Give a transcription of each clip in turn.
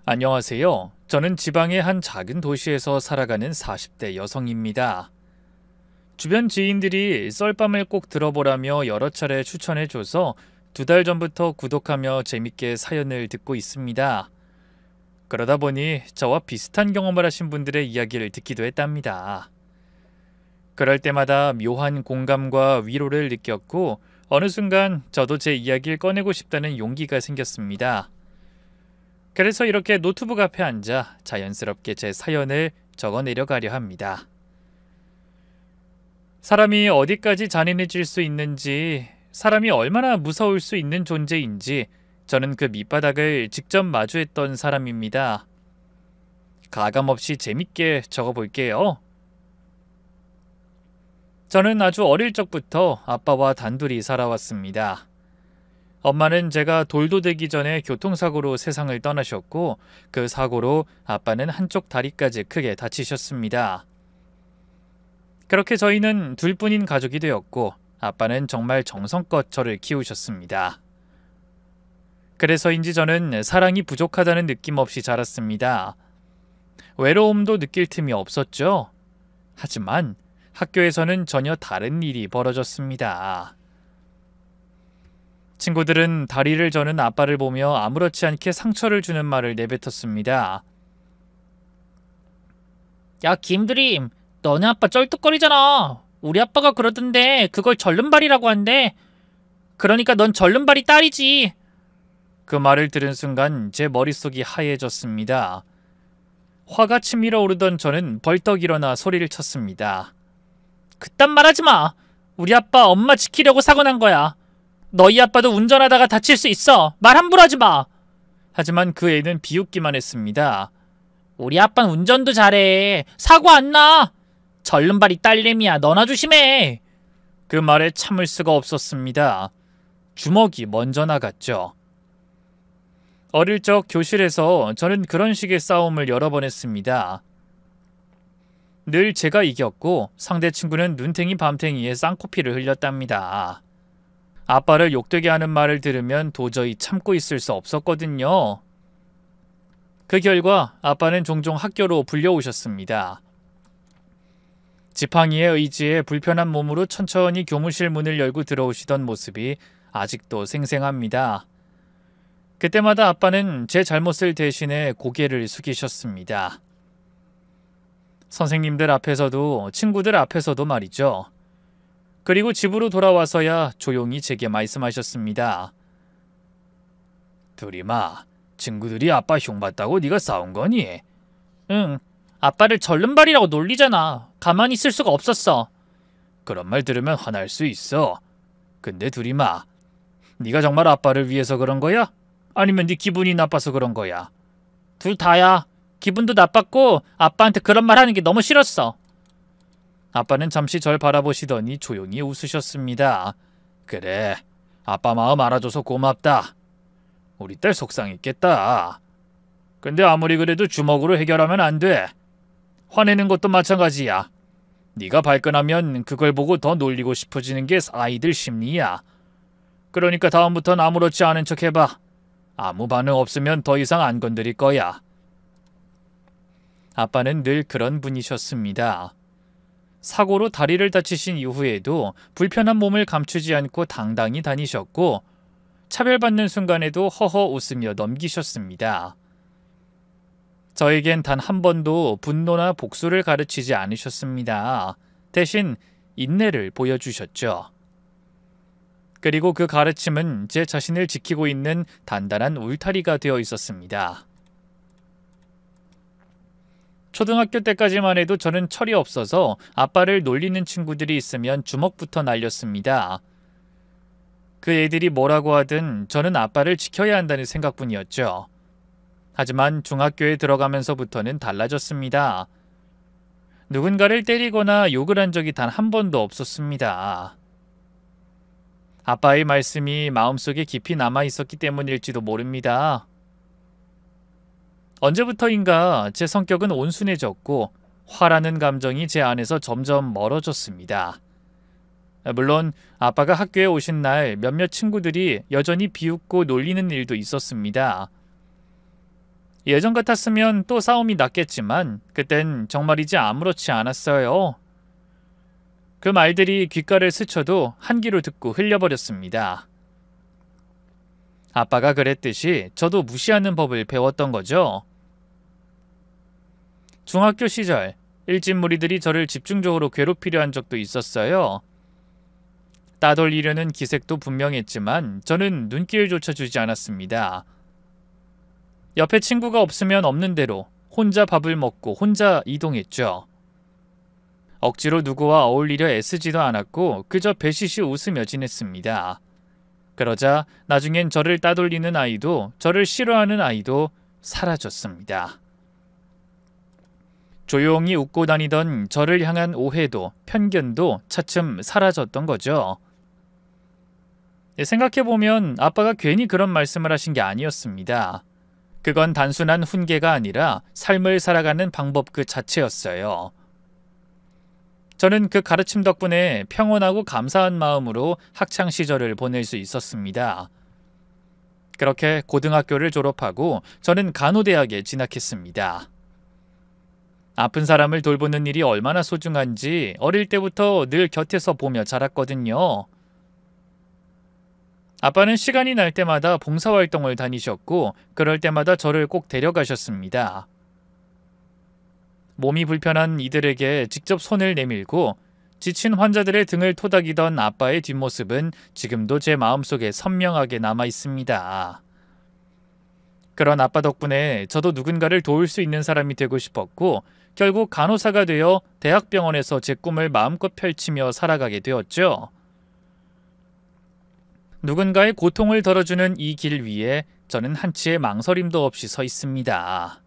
안녕하세요. 저는 지방의 한 작은 도시에서 살아가는 40대 여성입니다. 주변 지인들이 썰밤을 꼭 들어보라며 여러 차례 추천해줘서 2달 전부터 구독하며 재밌게 사연을 듣고 있습니다. 그러다 보니 저와 비슷한 경험을 하신 분들의 이야기를 듣기도 했답니다. 그럴 때마다 묘한 공감과 위로를 느꼈고 어느 순간 저도 제 이야기를 꺼내고 싶다는 용기가 생겼습니다. 그래서 이렇게 노트북 앞에 앉아 자연스럽게 제 사연을 적어내려가려 합니다. 사람이 어디까지 잔인해질 수 있는지, 사람이 얼마나 무서울 수 있는 존재인지 저는 그 밑바닥을 직접 마주했던 사람입니다. 가감없이 재밌게 적어볼게요. 저는 아주 어릴 적부터 아빠와 단둘이 살아왔습니다. 엄마는 제가 돌도 되기 전에 교통사고로 세상을 떠나셨고 그 사고로 아빠는 한쪽 다리까지 크게 다치셨습니다. 그렇게 저희는 둘뿐인 가족이 되었고 아빠는 정말 정성껏 저를 키우셨습니다. 그래서인지 저는 사랑이 부족하다는 느낌 없이 자랐습니다. 외로움도 느낄 틈이 없었죠. 하지만 학교에서는 전혀 다른 일이 벌어졌습니다. 친구들은 다리를 저는 아빠를 보며 아무렇지 않게 상처를 주는 말을 내뱉었습니다. 야, 김드림, 너네 아빠 쩔뚝거리잖아. 우리 아빠가 그러던데 그걸 절름발이라고 한대. 그러니까 넌 절름발이 딸이지. 그 말을 들은 순간 제 머릿속이 하얘졌습니다. 화가 치밀어 오르던 저는 벌떡 일어나 소리를 쳤습니다. 그딴 말 하지 마. 우리 아빠 엄마 지키려고 사고 난 거야. 너희 아빠도 운전하다가 다칠 수 있어. 말 함부로 하지 마. 하지만 그 애는 비웃기만 했습니다. 우리 아빠는 운전도 잘해. 사고 안 나. 절름발이 딸내미야. 너나 조심해. 그 말에 참을 수가 없었습니다. 주먹이 먼저 나갔죠. 어릴 적 교실에서 저는 그런 식의 싸움을 여러 번 했습니다. 늘 제가 이겼고 상대 친구는 눈탱이 밤탱이에 쌍코피를 흘렸답니다. 아빠를 욕되게 하는 말을 들으면 도저히 참고 있을 수 없었거든요. 그 결과 아빠는 종종 학교로 불려오셨습니다. 지팡이의 의지에 불편한 몸으로 천천히 교무실 문을 열고 들어오시던 모습이 아직도 생생합니다. 그때마다 아빠는 제 잘못을 대신해 고개를 숙이셨습니다. 선생님들 앞에서도 친구들 앞에서도 말이죠. 그리고 집으로 돌아와서야 조용히 제게 말씀하셨습니다. 두리마, 친구들이 아빠 흉봤다고 네가 싸운 거니? 응, 아빠를 절름발이라고 놀리잖아. 가만히 있을 수가 없었어. 그런 말 들으면 화날 수 있어. 근데 두리마, 네가 정말 아빠를 위해서 그런 거야? 아니면 네 기분이 나빠서 그런 거야? 둘 다야. 기분도 나빴고 아빠한테 그런 말 하는 게 너무 싫었어. 아빠는 잠시 절 바라보시더니 조용히 웃으셨습니다. 그래, 아빠 마음 알아줘서 고맙다. 우리 딸 속상했겠다. 근데 아무리 그래도 주먹으로 해결하면 안 돼. 화내는 것도 마찬가지야. 네가 발끈하면 그걸 보고 더 놀리고 싶어지는 게 아이들 심리야. 그러니까 다음부턴 아무렇지 않은 척 해봐. 아무 반응 없으면 더 이상 안 건드릴 거야. 아빠는 늘 그런 분이셨습니다. 사고로 다리를 다치신 이후에도 불편한 몸을 감추지 않고 당당히 다니셨고 차별받는 순간에도 허허 웃으며 넘기셨습니다. 저에겐 단 한 번도 분노나 복수를 가르치지 않으셨습니다. 대신 인내를 보여주셨죠. 그리고 그 가르침은 제 자신을 지키고 있는 단단한 울타리가 되어 있었습니다. 초등학교 때까지만 해도 저는 철이 없어서 아빠를 놀리는 친구들이 있으면 주먹부터 날렸습니다. 그 애들이 뭐라고 하든 저는 아빠를 지켜야 한다는 생각뿐이었죠. 하지만 중학교에 들어가면서부터는 달라졌습니다. 누군가를 때리거나 욕을 한 적이 단 한 번도 없었습니다. 아빠의 말씀이 마음속에 깊이 남아 있었기 때문일지도 모릅니다. 언제부터인가 제 성격은 온순해졌고 화라는 감정이 제 안에서 점점 멀어졌습니다. 물론 아빠가 학교에 오신 날 몇몇 친구들이 여전히 비웃고 놀리는 일도 있었습니다. 예전 같았으면 또 싸움이 났겠지만 그땐 정말이지 아무렇지 않았어요. 그 말들이 귓가를 스쳐도 한 귀로 듣고 흘려버렸습니다. 아빠가 그랬듯이 저도 무시하는 법을 배웠던 거죠. 중학교 시절 일진 무리들이 저를 집중적으로 괴롭히려 한 적도 있었어요. 따돌리려는 기색도 분명했지만 저는 눈길조차 주지 않았습니다. 옆에 친구가 없으면 없는 대로 혼자 밥을 먹고 혼자 이동했죠. 억지로 누구와 어울리려 애쓰지도 않았고 그저 배시시 웃으며 지냈습니다. 그러자 나중엔 저를 따돌리는 아이도 저를 싫어하는 아이도 사라졌습니다. 조용히 웃고 다니던 저를 향한 오해도 편견도 차츰 사라졌던 거죠. 생각해보면 아빠가 괜히 그런 말씀을 하신 게 아니었습니다. 그건 단순한 훈계가 아니라 삶을 살아가는 방법 그 자체였어요. 저는 그 가르침 덕분에 평온하고 감사한 마음으로 학창 시절을 보낼 수 있었습니다. 그렇게 고등학교를 졸업하고 저는 간호대학에 진학했습니다. 아픈 사람을 돌보는 일이 얼마나 소중한지 어릴 때부터 늘 곁에서 보며 자랐거든요. 아빠는 시간이 날 때마다 봉사활동을 다니셨고 그럴 때마다 저를 꼭 데려가셨습니다. 몸이 불편한 이들에게 직접 손을 내밀고 지친 환자들의 등을 토닥이던 아빠의 뒷모습은 지금도 제 마음속에 선명하게 남아 있습니다. 그런 아빠 덕분에 저도 누군가를 도울 수 있는 사람이 되고 싶었고 결국 간호사가 되어 대학병원에서 제 꿈을 마음껏 펼치며 살아가게 되었죠. 누군가의 고통을 덜어주는 이 길 위에 저는 한치의 망설임도 없이 서 있습니다.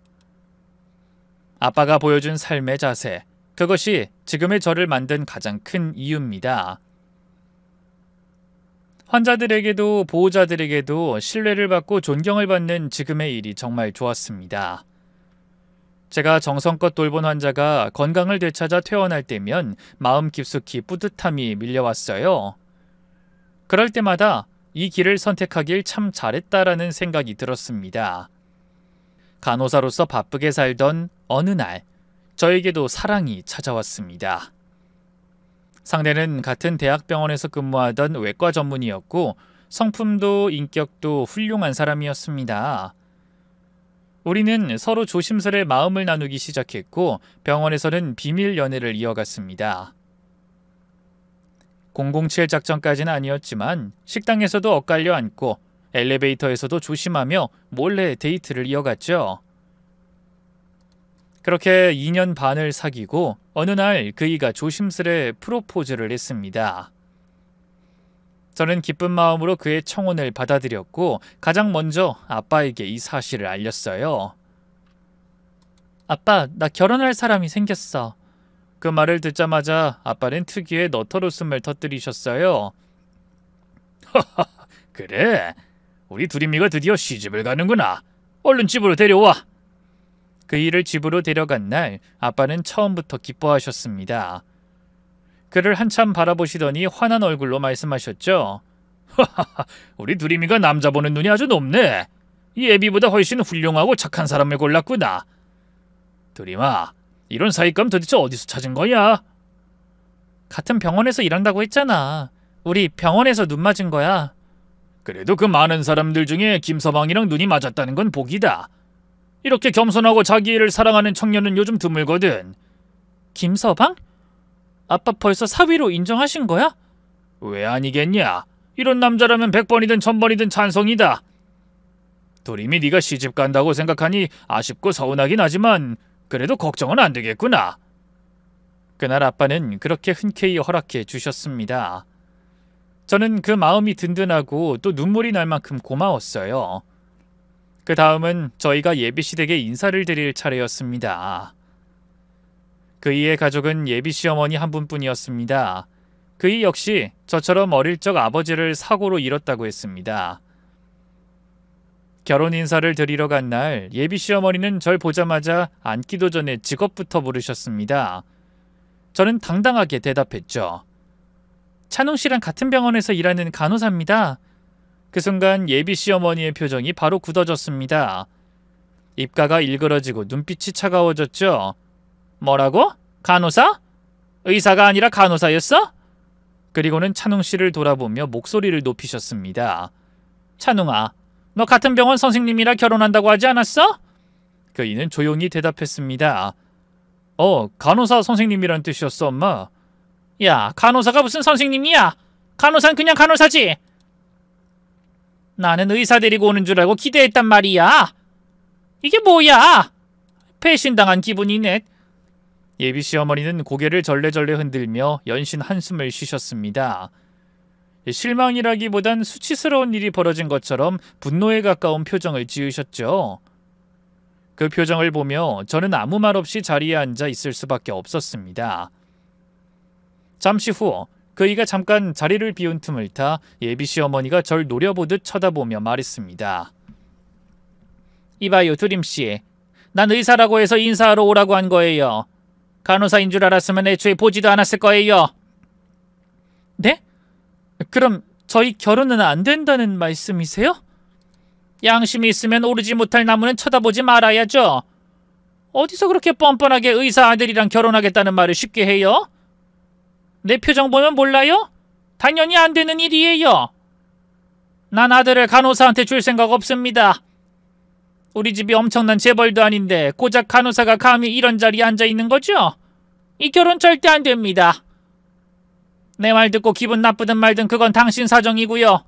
아빠가 보여준 삶의 자세, 그것이 지금의 저를 만든 가장 큰 이유입니다. 환자들에게도 보호자들에게도 신뢰를 받고 존경을 받는 지금의 일이 정말 좋았습니다. 제가 정성껏 돌본 환자가 건강을 되찾아 퇴원할 때면 마음 깊숙이 뿌듯함이 밀려왔어요. 그럴 때마다 이 길을 선택하길 참 잘했다라는 생각이 들었습니다. 간호사로서 바쁘게 살던 어느 날 저에게도 사랑이 찾아왔습니다. 상대는 같은 대학병원에서 근무하던 외과 전문의였고 성품도 인격도 훌륭한 사람이었습니다. 우리는 서로 조심스레 마음을 나누기 시작했고 병원에서는 비밀 연애를 이어갔습니다. 007 작전까지는 아니었지만 식당에서도 엇갈려 앉고 엘리베이터에서도 조심하며 몰래 데이트를 이어갔죠. 그렇게 2년 반을 사귀고 어느 날 그이가 조심스레 프로포즈를 했습니다. 저는 기쁜 마음으로 그의 청혼을 받아들였고 가장 먼저 아빠에게 이 사실을 알렸어요. 아빠, 나 결혼할 사람이 생겼어. 그 말을 듣자마자 아빠는 특유의 너털웃음을 터뜨리셨어요. 그래, 우리 두림이가 드디어 시집을 가는구나. 얼른 집으로 데려와. 그 일을 집으로 데려간 날 아빠는 처음부터 기뻐하셨습니다. 그를 한참 바라보시더니 화난 얼굴로 말씀하셨죠. 우리 두림이가 남자 보는 눈이 아주 높네. 이 애비보다 훨씬 훌륭하고 착한 사람을 골랐구나. 두림아, 이런 사윗감 도대체 어디서 찾은 거야? 같은 병원에서 일한다고 했잖아. 우리 병원에서 눈 맞은 거야. 그래도 그 많은 사람들 중에 김서방이랑 눈이 맞았다는 건 복이다. 이렇게 겸손하고 자기 일을 사랑하는 청년은 요즘 드물거든. 김서방? 아빠 벌써 사위로 인정하신 거야? 왜 아니겠냐? 이런 남자라면 100번이든 1000번이든 찬성이다. 두림이 네가 시집 간다고 생각하니 아쉽고 서운하긴 하지만 그래도 걱정은 안 되겠구나. 그날 아빠는 그렇게 흔쾌히 허락해 주셨습니다. 저는 그 마음이 든든하고 또 눈물이 날 만큼 고마웠어요. 그 다음은 저희가 예비씨 댁에 인사를 드릴 차례였습니다. 그이의 가족은 예비씨 어머니 한 분뿐이었습니다. 그이 역시 저처럼 어릴 적 아버지를 사고로 잃었다고 했습니다. 결혼 인사를 드리러 간 날 예비씨 어머니는 절 보자마자 앉기도 전에 직업부터 물으셨습니다. 저는 당당하게 대답했죠. 찬웅 씨랑 같은 병원에서 일하는 간호사입니다. 그 순간 예비씨 어머니의 표정이 바로 굳어졌습니다. 입가가 일그러지고 눈빛이 차가워졌죠. 뭐라고? 간호사? 의사가 아니라 간호사였어? 그리고는 찬웅 씨를 돌아보며 목소리를 높이셨습니다. 찬웅아, 너 같은 병원 선생님이라 결혼한다고 하지 않았어? 그이는 조용히 대답했습니다. 간호사 선생님이란 뜻이었어, 엄마. 야, 간호사가 무슨 선생님이야? 간호사는 그냥 간호사지. 나는 의사 데리고 오는 줄 알고 기대했단 말이야. 이게 뭐야? 배신당한 기분이네. 예비 시어머니는 고개를 절레절레 흔들며 연신 한숨을 쉬셨습니다. 실망이라기보단 수치스러운 일이 벌어진 것처럼 분노에 가까운 표정을 지으셨죠. 그 표정을 보며 저는 아무 말 없이 자리에 앉아 있을 수밖에 없었습니다. 잠시 후 그이가 잠깐 자리를 비운 틈을 타 예비 시어머니가 절 노려보듯 쳐다보며 말했습니다. 이봐요, 두림씨. 난 의사라고 해서 인사하러 오라고 한 거예요. 간호사인 줄 알았으면 애초에 보지도 않았을 거예요. 네? 그럼 저희 결혼은 안 된다는 말씀이세요? 양심이 있으면 오르지 못할 나무는 쳐다보지 말아야죠. 어디서 그렇게 뻔뻔하게 의사 아들이랑 결혼하겠다는 말을 쉽게 해요? 내 표정 보면 몰라요? 당연히 안 되는 일이에요. 난 아들을 간호사한테 줄 생각 없습니다. 우리 집이 엄청난 재벌도 아닌데 고작 간호사가 감히 이런 자리에 앉아 있는 거죠? 이 결혼 절대 안 됩니다. 내 말 듣고 기분 나쁘든 말든 그건 당신 사정이고요.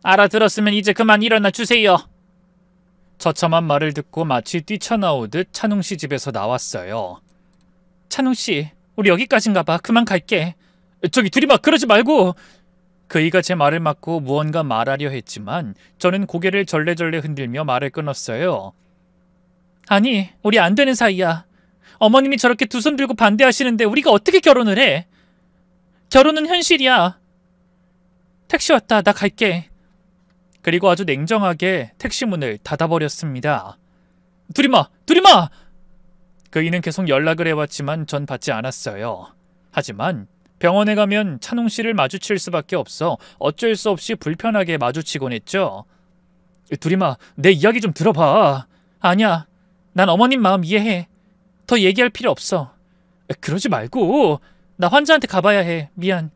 알아들었으면 이제 그만 일어나 주세요. 처참한 말을 듣고 마치 뛰쳐나오듯 찬웅 씨 집에서 나왔어요. 찬웅 씨, 우리 여기까지인가 봐. 그만 갈게. 저기 두리마, 그러지 말고. 그이가 제 말을 막고 무언가 말하려 했지만 저는 고개를 절레절레 흔들며 말을 끊었어요. 아니, 우리 안 되는 사이야. 어머님이 저렇게 두 손 들고 반대하시는데 우리가 어떻게 결혼을 해? 결혼은 현실이야. 택시 왔다. 나 갈게. 그리고 아주 냉정하게 택시 문을 닫아버렸습니다. 두리마! 두리마! 그이는 계속 연락을 해왔지만 전 받지 않았어요. 하지만 병원에 가면 찬웅 씨를 마주칠 수밖에 없어 어쩔 수 없이 불편하게 마주치곤 했죠. 두리마, 내 이야기 좀 들어봐. 아니야, 난 어머님 마음 이해해. 더 얘기할 필요 없어. 그러지 말고. 나 환자한테 가봐야 해. 미안.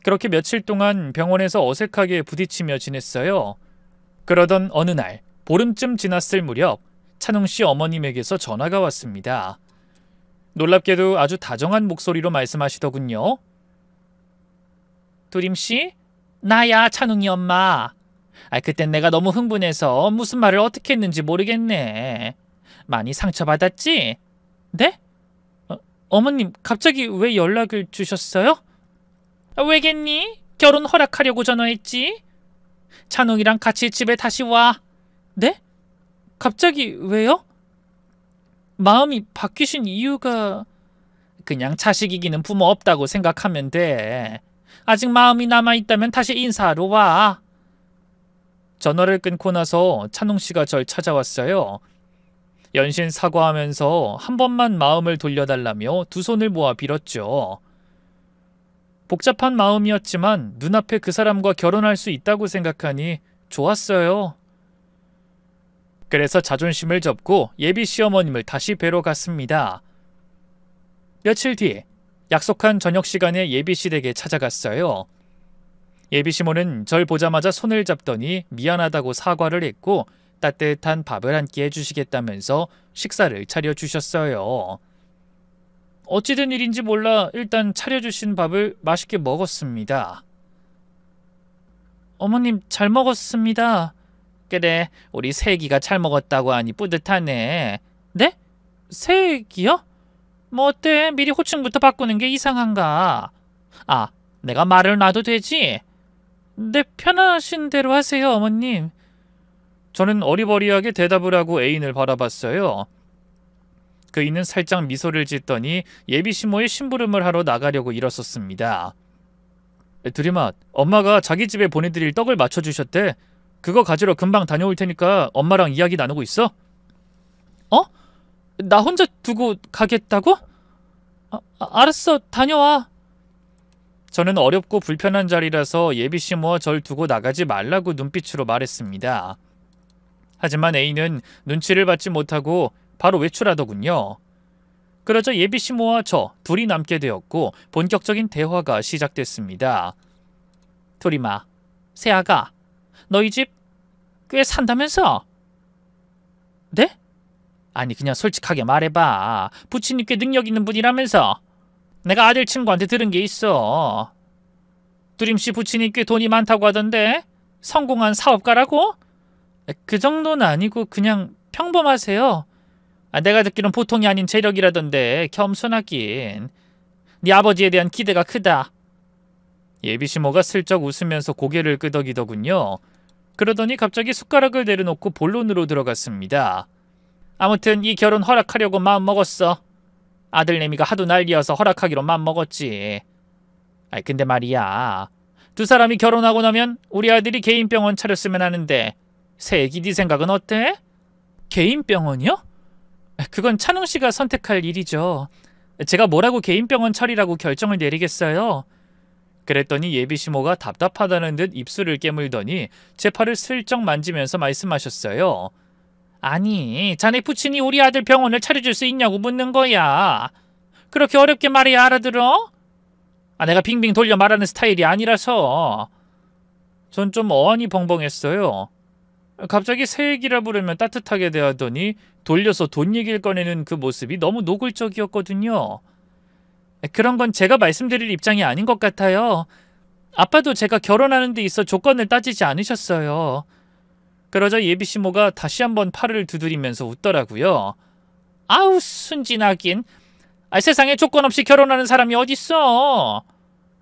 그렇게 며칠 동안 병원에서 어색하게 부딪히며 지냈어요. 그러던 어느 날 보름쯤 지났을 무렵 찬웅 씨 어머님에게서 전화가 왔습니다. 놀랍게도 아주 다정한 목소리로 말씀하시더군요. 두림씨? 나야, 찬웅이 엄마. 그땐 내가 너무 흥분해서 무슨 말을 어떻게 했는지 모르겠네. 많이 상처받았지? 네? 어머님, 갑자기 왜 연락을 주셨어요? 왜겠니? 결혼 허락하려고 전화했지. 찬웅이랑 같이 집에 다시 와. 네? 갑자기 왜요? 마음이 바뀌신 이유가... 그냥 자식 이기는 부모 없다고 생각하면 돼. 아직 마음이 남아있다면 다시 인사하러 와. 전화를 끊고 나서 찬웅 씨가 절 찾아왔어요. 연신 사과하면서 한 번만 마음을 돌려달라며 두 손을 모아 빌었죠. 복잡한 마음이었지만 눈앞에 그 사람과 결혼할 수 있다고 생각하니 좋았어요. 그래서 자존심을 접고 예비 시어머님을 다시 뵈러 갔습니다. 며칠 뒤 약속한 저녁 시간에 예비 씨 댁에 찾아갔어요. 예비 시모는 절 보자마자 손을 잡더니 미안하다고 사과를 했고 따뜻한 밥을 한 끼 해주시겠다면서 식사를 차려주셨어요. 어찌된 일인지 몰라 일단 차려주신 밥을 맛있게 먹었습니다. 어머님, 잘 먹었습니다. 그래, 우리 새애기가 잘 먹었다고 하니 뿌듯하네. 네? 새애기요? 뭐 어때? 미리 호칭부터 바꾸는 게 이상한가? 내가 말을 놔도 되지? 네, 편하신 대로 하세요, 어머님. 저는 어리버리하게 대답을 하고 애인을 바라봤어요. 그이는 살짝 미소를 짓더니 예비 시모의 심부름을 하러 나가려고 일어섰습니다. 두리마, 엄마가 자기 집에 보내드릴 떡을 맞춰주셨대. 그거 가지러 금방 다녀올 테니까 엄마랑 이야기 나누고 있어. 나 혼자 두고 가겠다고? 알았어, 다녀와. 저는 어렵고 불편한 자리라서 예비 시모와 절 두고 나가지 말라고 눈빛으로 말했습니다. 하지만 A는 눈치를 받지 못하고 바로 외출하더군요. 그러자 예비씨 모와 저 둘이 남게 되었고 본격적인 대화가 시작됐습니다. 도리마, 새아가, 너희 집 꽤 산다면서? 네? 아니 그냥 솔직하게 말해봐. 부친님께 능력 있는 분이라면서. 내가 아들 친구한테 들은 게 있어. 두림씨 부친이 꽤 돈이 많다고 하던데 성공한 사업가라고? 그 정도는 아니고 그냥 평범하세요. 내가 듣기론 보통이 아닌 재력이라던데 겸손하긴. 네 아버지에 대한 기대가 크다. 예비시모가 슬쩍 웃으면서 고개를 끄덕이더군요. 그러더니 갑자기 숟가락을 내려놓고 본론으로 들어갔습니다. 아무튼 이 결혼 허락하려고 마음먹었어. 아들내미가 하도 난리여서 허락하기로 마음먹었지. 근데 말이야, 두 사람이 결혼하고 나면 우리 아들이 개인 병원 차렸으면 하는데 새애기 네 생각은 어때? 개인 병원이요? 그건 찬웅씨가 선택할 일이죠. 제가 뭐라고 개인 병원 차리라고 결정을 내리겠어요? 그랬더니 예비시모가 답답하다는 듯 입술을 깨물더니 제 팔을 슬쩍 만지면서 말씀하셨어요. 아니, 자네 부친이 우리 아들 병원을 차려줄 수 있냐고 묻는 거야. 그렇게 어렵게 말해야 알아들어? 내가 빙빙 돌려 말하는 스타일이 아니라서. 전 좀 어안이 벙벙했어요. 갑자기 새 얘기라 부르면 따뜻하게 대하더니 돌려서 돈 얘기를 꺼내는 그 모습이 너무 노골적이었거든요. 그런 건 제가 말씀드릴 입장이 아닌 것 같아요. 아빠도 제가 결혼하는 데 있어 조건을 따지지 않으셨어요. 그러자 예비시모가 다시 한번 팔을 두드리면서 웃더라고요. 아우 순진하긴. 세상에 조건 없이 결혼하는 사람이 어딨어.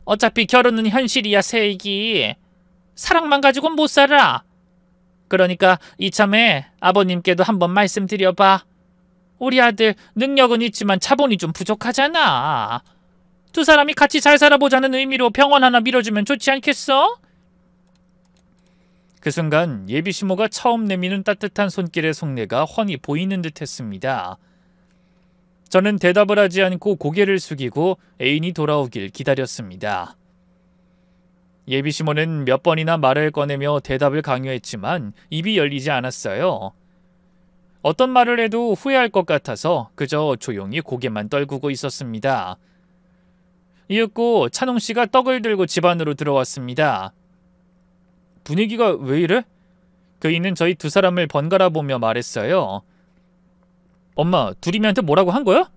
어차피 결혼은 현실이야 새애기. 사랑만 가지고는 못 살아. 그러니까 이참에 아버님께도 한번 말씀드려봐. 우리 아들 능력은 있지만 자본이 좀 부족하잖아. 두 사람이 같이 잘 살아보자는 의미로 병원 하나 밀어주면 좋지 않겠어? 그 순간 예비시모가 처음 내미는 따뜻한 손길의 속내가 훤히 보이는 듯했습니다. 저는 대답을 하지 않고 고개를 숙이고 애인이 돌아오길 기다렸습니다. 예비시모는 몇 번이나 말을 꺼내며 대답을 강요했지만 입이 열리지 않았어요. 어떤 말을 해도 후회할 것 같아서 그저 조용히 고개만 떨구고 있었습니다. 이윽고 찬웅씨가 떡을 들고 집 안으로 들어왔습니다. 분위기가 왜 이래? 그이는 저희 두 사람을 번갈아 보며 말했어요. 엄마, 두림이한테 뭐라고 한 거야?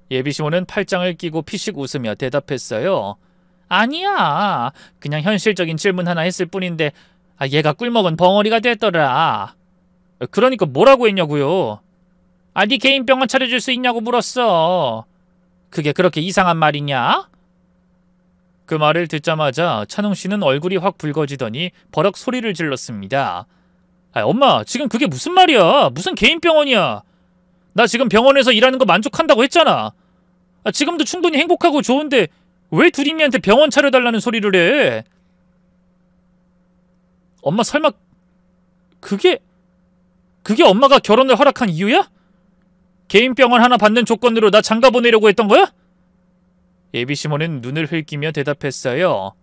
예비시모는 팔짱을 끼고 피식 웃으며 대답했어요. 아니야. 그냥 현실적인 질문 하나 했을 뿐인데 얘가 꿀먹은 벙어리가 됐더라. 그러니까 뭐라고 했냐고요? 네 개인 병원 차려줄 수 있냐고 물었어. 그게 그렇게 이상한 말이냐? 그 말을 듣자마자 찬웅씨는 얼굴이 확 붉어지더니 버럭 소리를 질렀습니다. 엄마, 지금 그게 무슨 말이야? 무슨 개인 병원이야? 나 지금 병원에서 일하는 거 만족한다고 했잖아. 지금도 충분히 행복하고 좋은데 왜 두림이한테 병원 차려달라는 소리를 해? 엄마 설마 그게 엄마가 결혼을 허락한 이유야? 개인 병원 하나 받는 조건으로 나 장가 보내려고 했던 거야? 예비시모는 눈을 흘기며 대답했어요.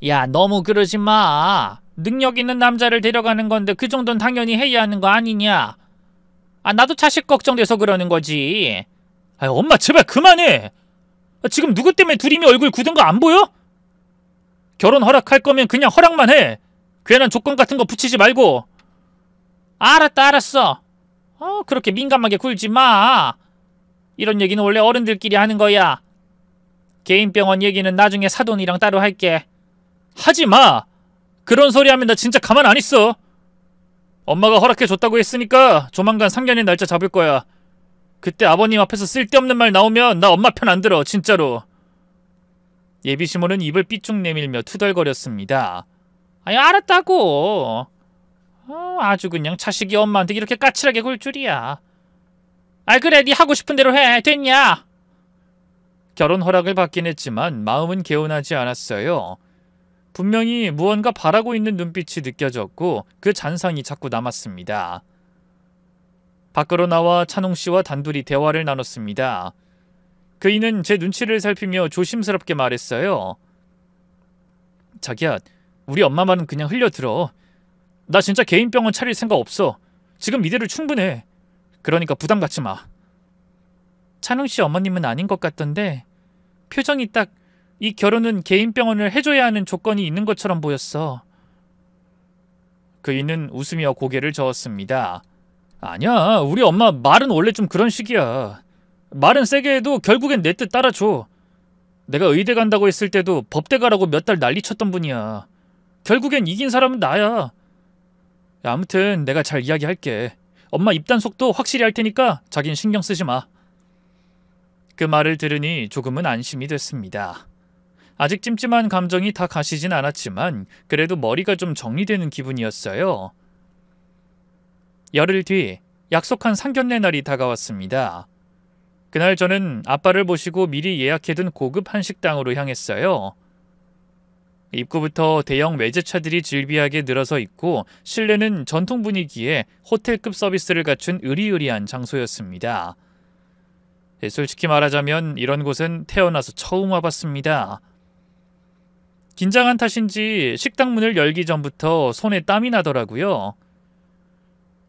야, 너무 그러지 마. 능력 있는 남자를 데려가는 건데 그 정도는 당연히 해야 하는 거 아니냐? 나도 자식 걱정돼서 그러는 거지. 엄마 제발 그만해. 지금 누구 때문에 두림이 얼굴 굳은 거 안 보여? 결혼 허락할 거면 그냥 허락만 해. 괜한 조건 같은 거 붙이지 말고. 알았어. 그렇게 민감하게 굴지 마. 이런 얘기는 원래 어른들끼리 하는 거야. 개인 병원 얘기는 나중에 사돈이랑 따로 할게. 하지 마. 그런 소리 하면 나 진짜 가만 안 있어. 엄마가 허락해줬다고 했으니까 조만간 상견례 날짜 잡을 거야. 그때 아버님 앞에서 쓸데없는 말 나오면 나 엄마 편 안 들어, 진짜로. 예비시모는 입을 삐쭉 내밀며 투덜거렸습니다. 알았다고. 아주 그냥 자식이 엄마한테 이렇게 까칠하게 굴 줄이야. 그래, 네 하고 싶은 대로 해. 됐냐? 결혼 허락을 받긴 했지만 마음은 개운하지 않았어요. 분명히 무언가 바라고 있는 눈빛이 느껴졌고 그 잔상이 자꾸 남았습니다. 밖으로 나와 찬웅씨와 단둘이 대화를 나눴습니다. 그이는 제 눈치를 살피며 조심스럽게 말했어요. 자기야, 우리 엄마 말은 그냥 흘려들어. 나 진짜 개인 병원 차릴 생각 없어. 지금 이대로 충분해. 그러니까 부담 갖지 마. 찬웅 씨 어머님은 아닌 것 같던데 표정이 딱 이 결혼은 개인 병원을 해줘야 하는 조건이 있는 것처럼 보였어. 그이는 웃으며 고개를 저었습니다. 아니야, 우리 엄마 말은 원래 좀 그런 식이야. 말은 세게 해도 결국엔 내 뜻 따라줘. 내가 의대 간다고 했을 때도 법대 가라고 몇 달 난리쳤던 분이야. 결국엔 이긴 사람은 나야. 아무튼 내가 잘 이야기할게. 엄마 입단 속도 확실히 할 테니까 자긴 신경 쓰지 마. 그 말을 들으니 조금은 안심이 됐습니다. 아직 찜찜한 감정이 다 가시진 않았지만 그래도 머리가 좀 정리되는 기분이었어요. 열흘 뒤 약속한 상견례 날이 다가왔습니다. 그날 저는 아빠를 모시고 미리 예약해둔 고급 한식당으로 향했어요. 입구부터 대형 외제차들이 질비하게 늘어서 있고 실내는 전통 분위기에 호텔급 서비스를 갖춘 으리으리한 장소였습니다. 솔직히 말하자면 이런 곳은 태어나서 처음 와봤습니다. 긴장한 탓인지 식당 문을 열기 전부터 손에 땀이 나더라고요.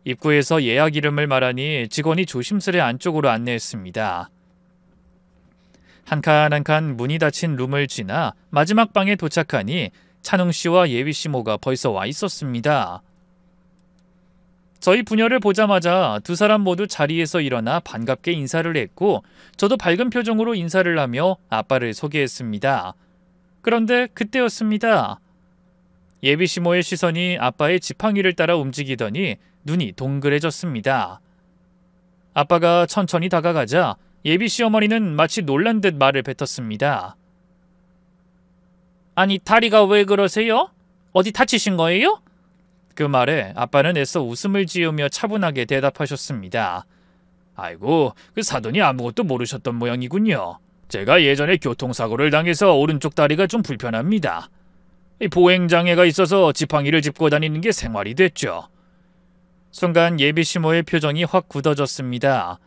입구에서 예약 이름을 말하니 직원이 조심스레 안쪽으로 안내했습니다. 한 칸 한 칸 문이 닫힌 룸을 지나 마지막 방에 도착하니 찬웅 씨와 예비 씨 모가 벌써 와 있었습니다. 저희 부녀를 보자마자 두 사람 모두 자리에서 일어나 반갑게 인사를 했고 저도 밝은 표정으로 인사를 하며 아빠를 소개했습니다. 그런데 그때였습니다. 예비 씨 모의 시선이 아빠의 지팡이를 따라 움직이더니 눈이 동그래졌습니다. 아빠가 천천히 다가가자 예비 씨 어머니는 마치 놀란 듯 말을 뱉었습니다. 아니 다리가 왜 그러세요? 어디 다치신 거예요? 그 말에 아빠는 애써 웃음을 지으며 차분하게 대답하셨습니다. 아이고, 그 사돈이 아무것도 모르셨던 모양이군요. 제가 예전에 교통사고를 당해서 오른쪽 다리가 좀 불편합니다. 보행장애가 있어서 지팡이를 짚고 다니는 게 생활이 됐죠. 순간 예비 시모의 표정이 확 굳어졌습니다.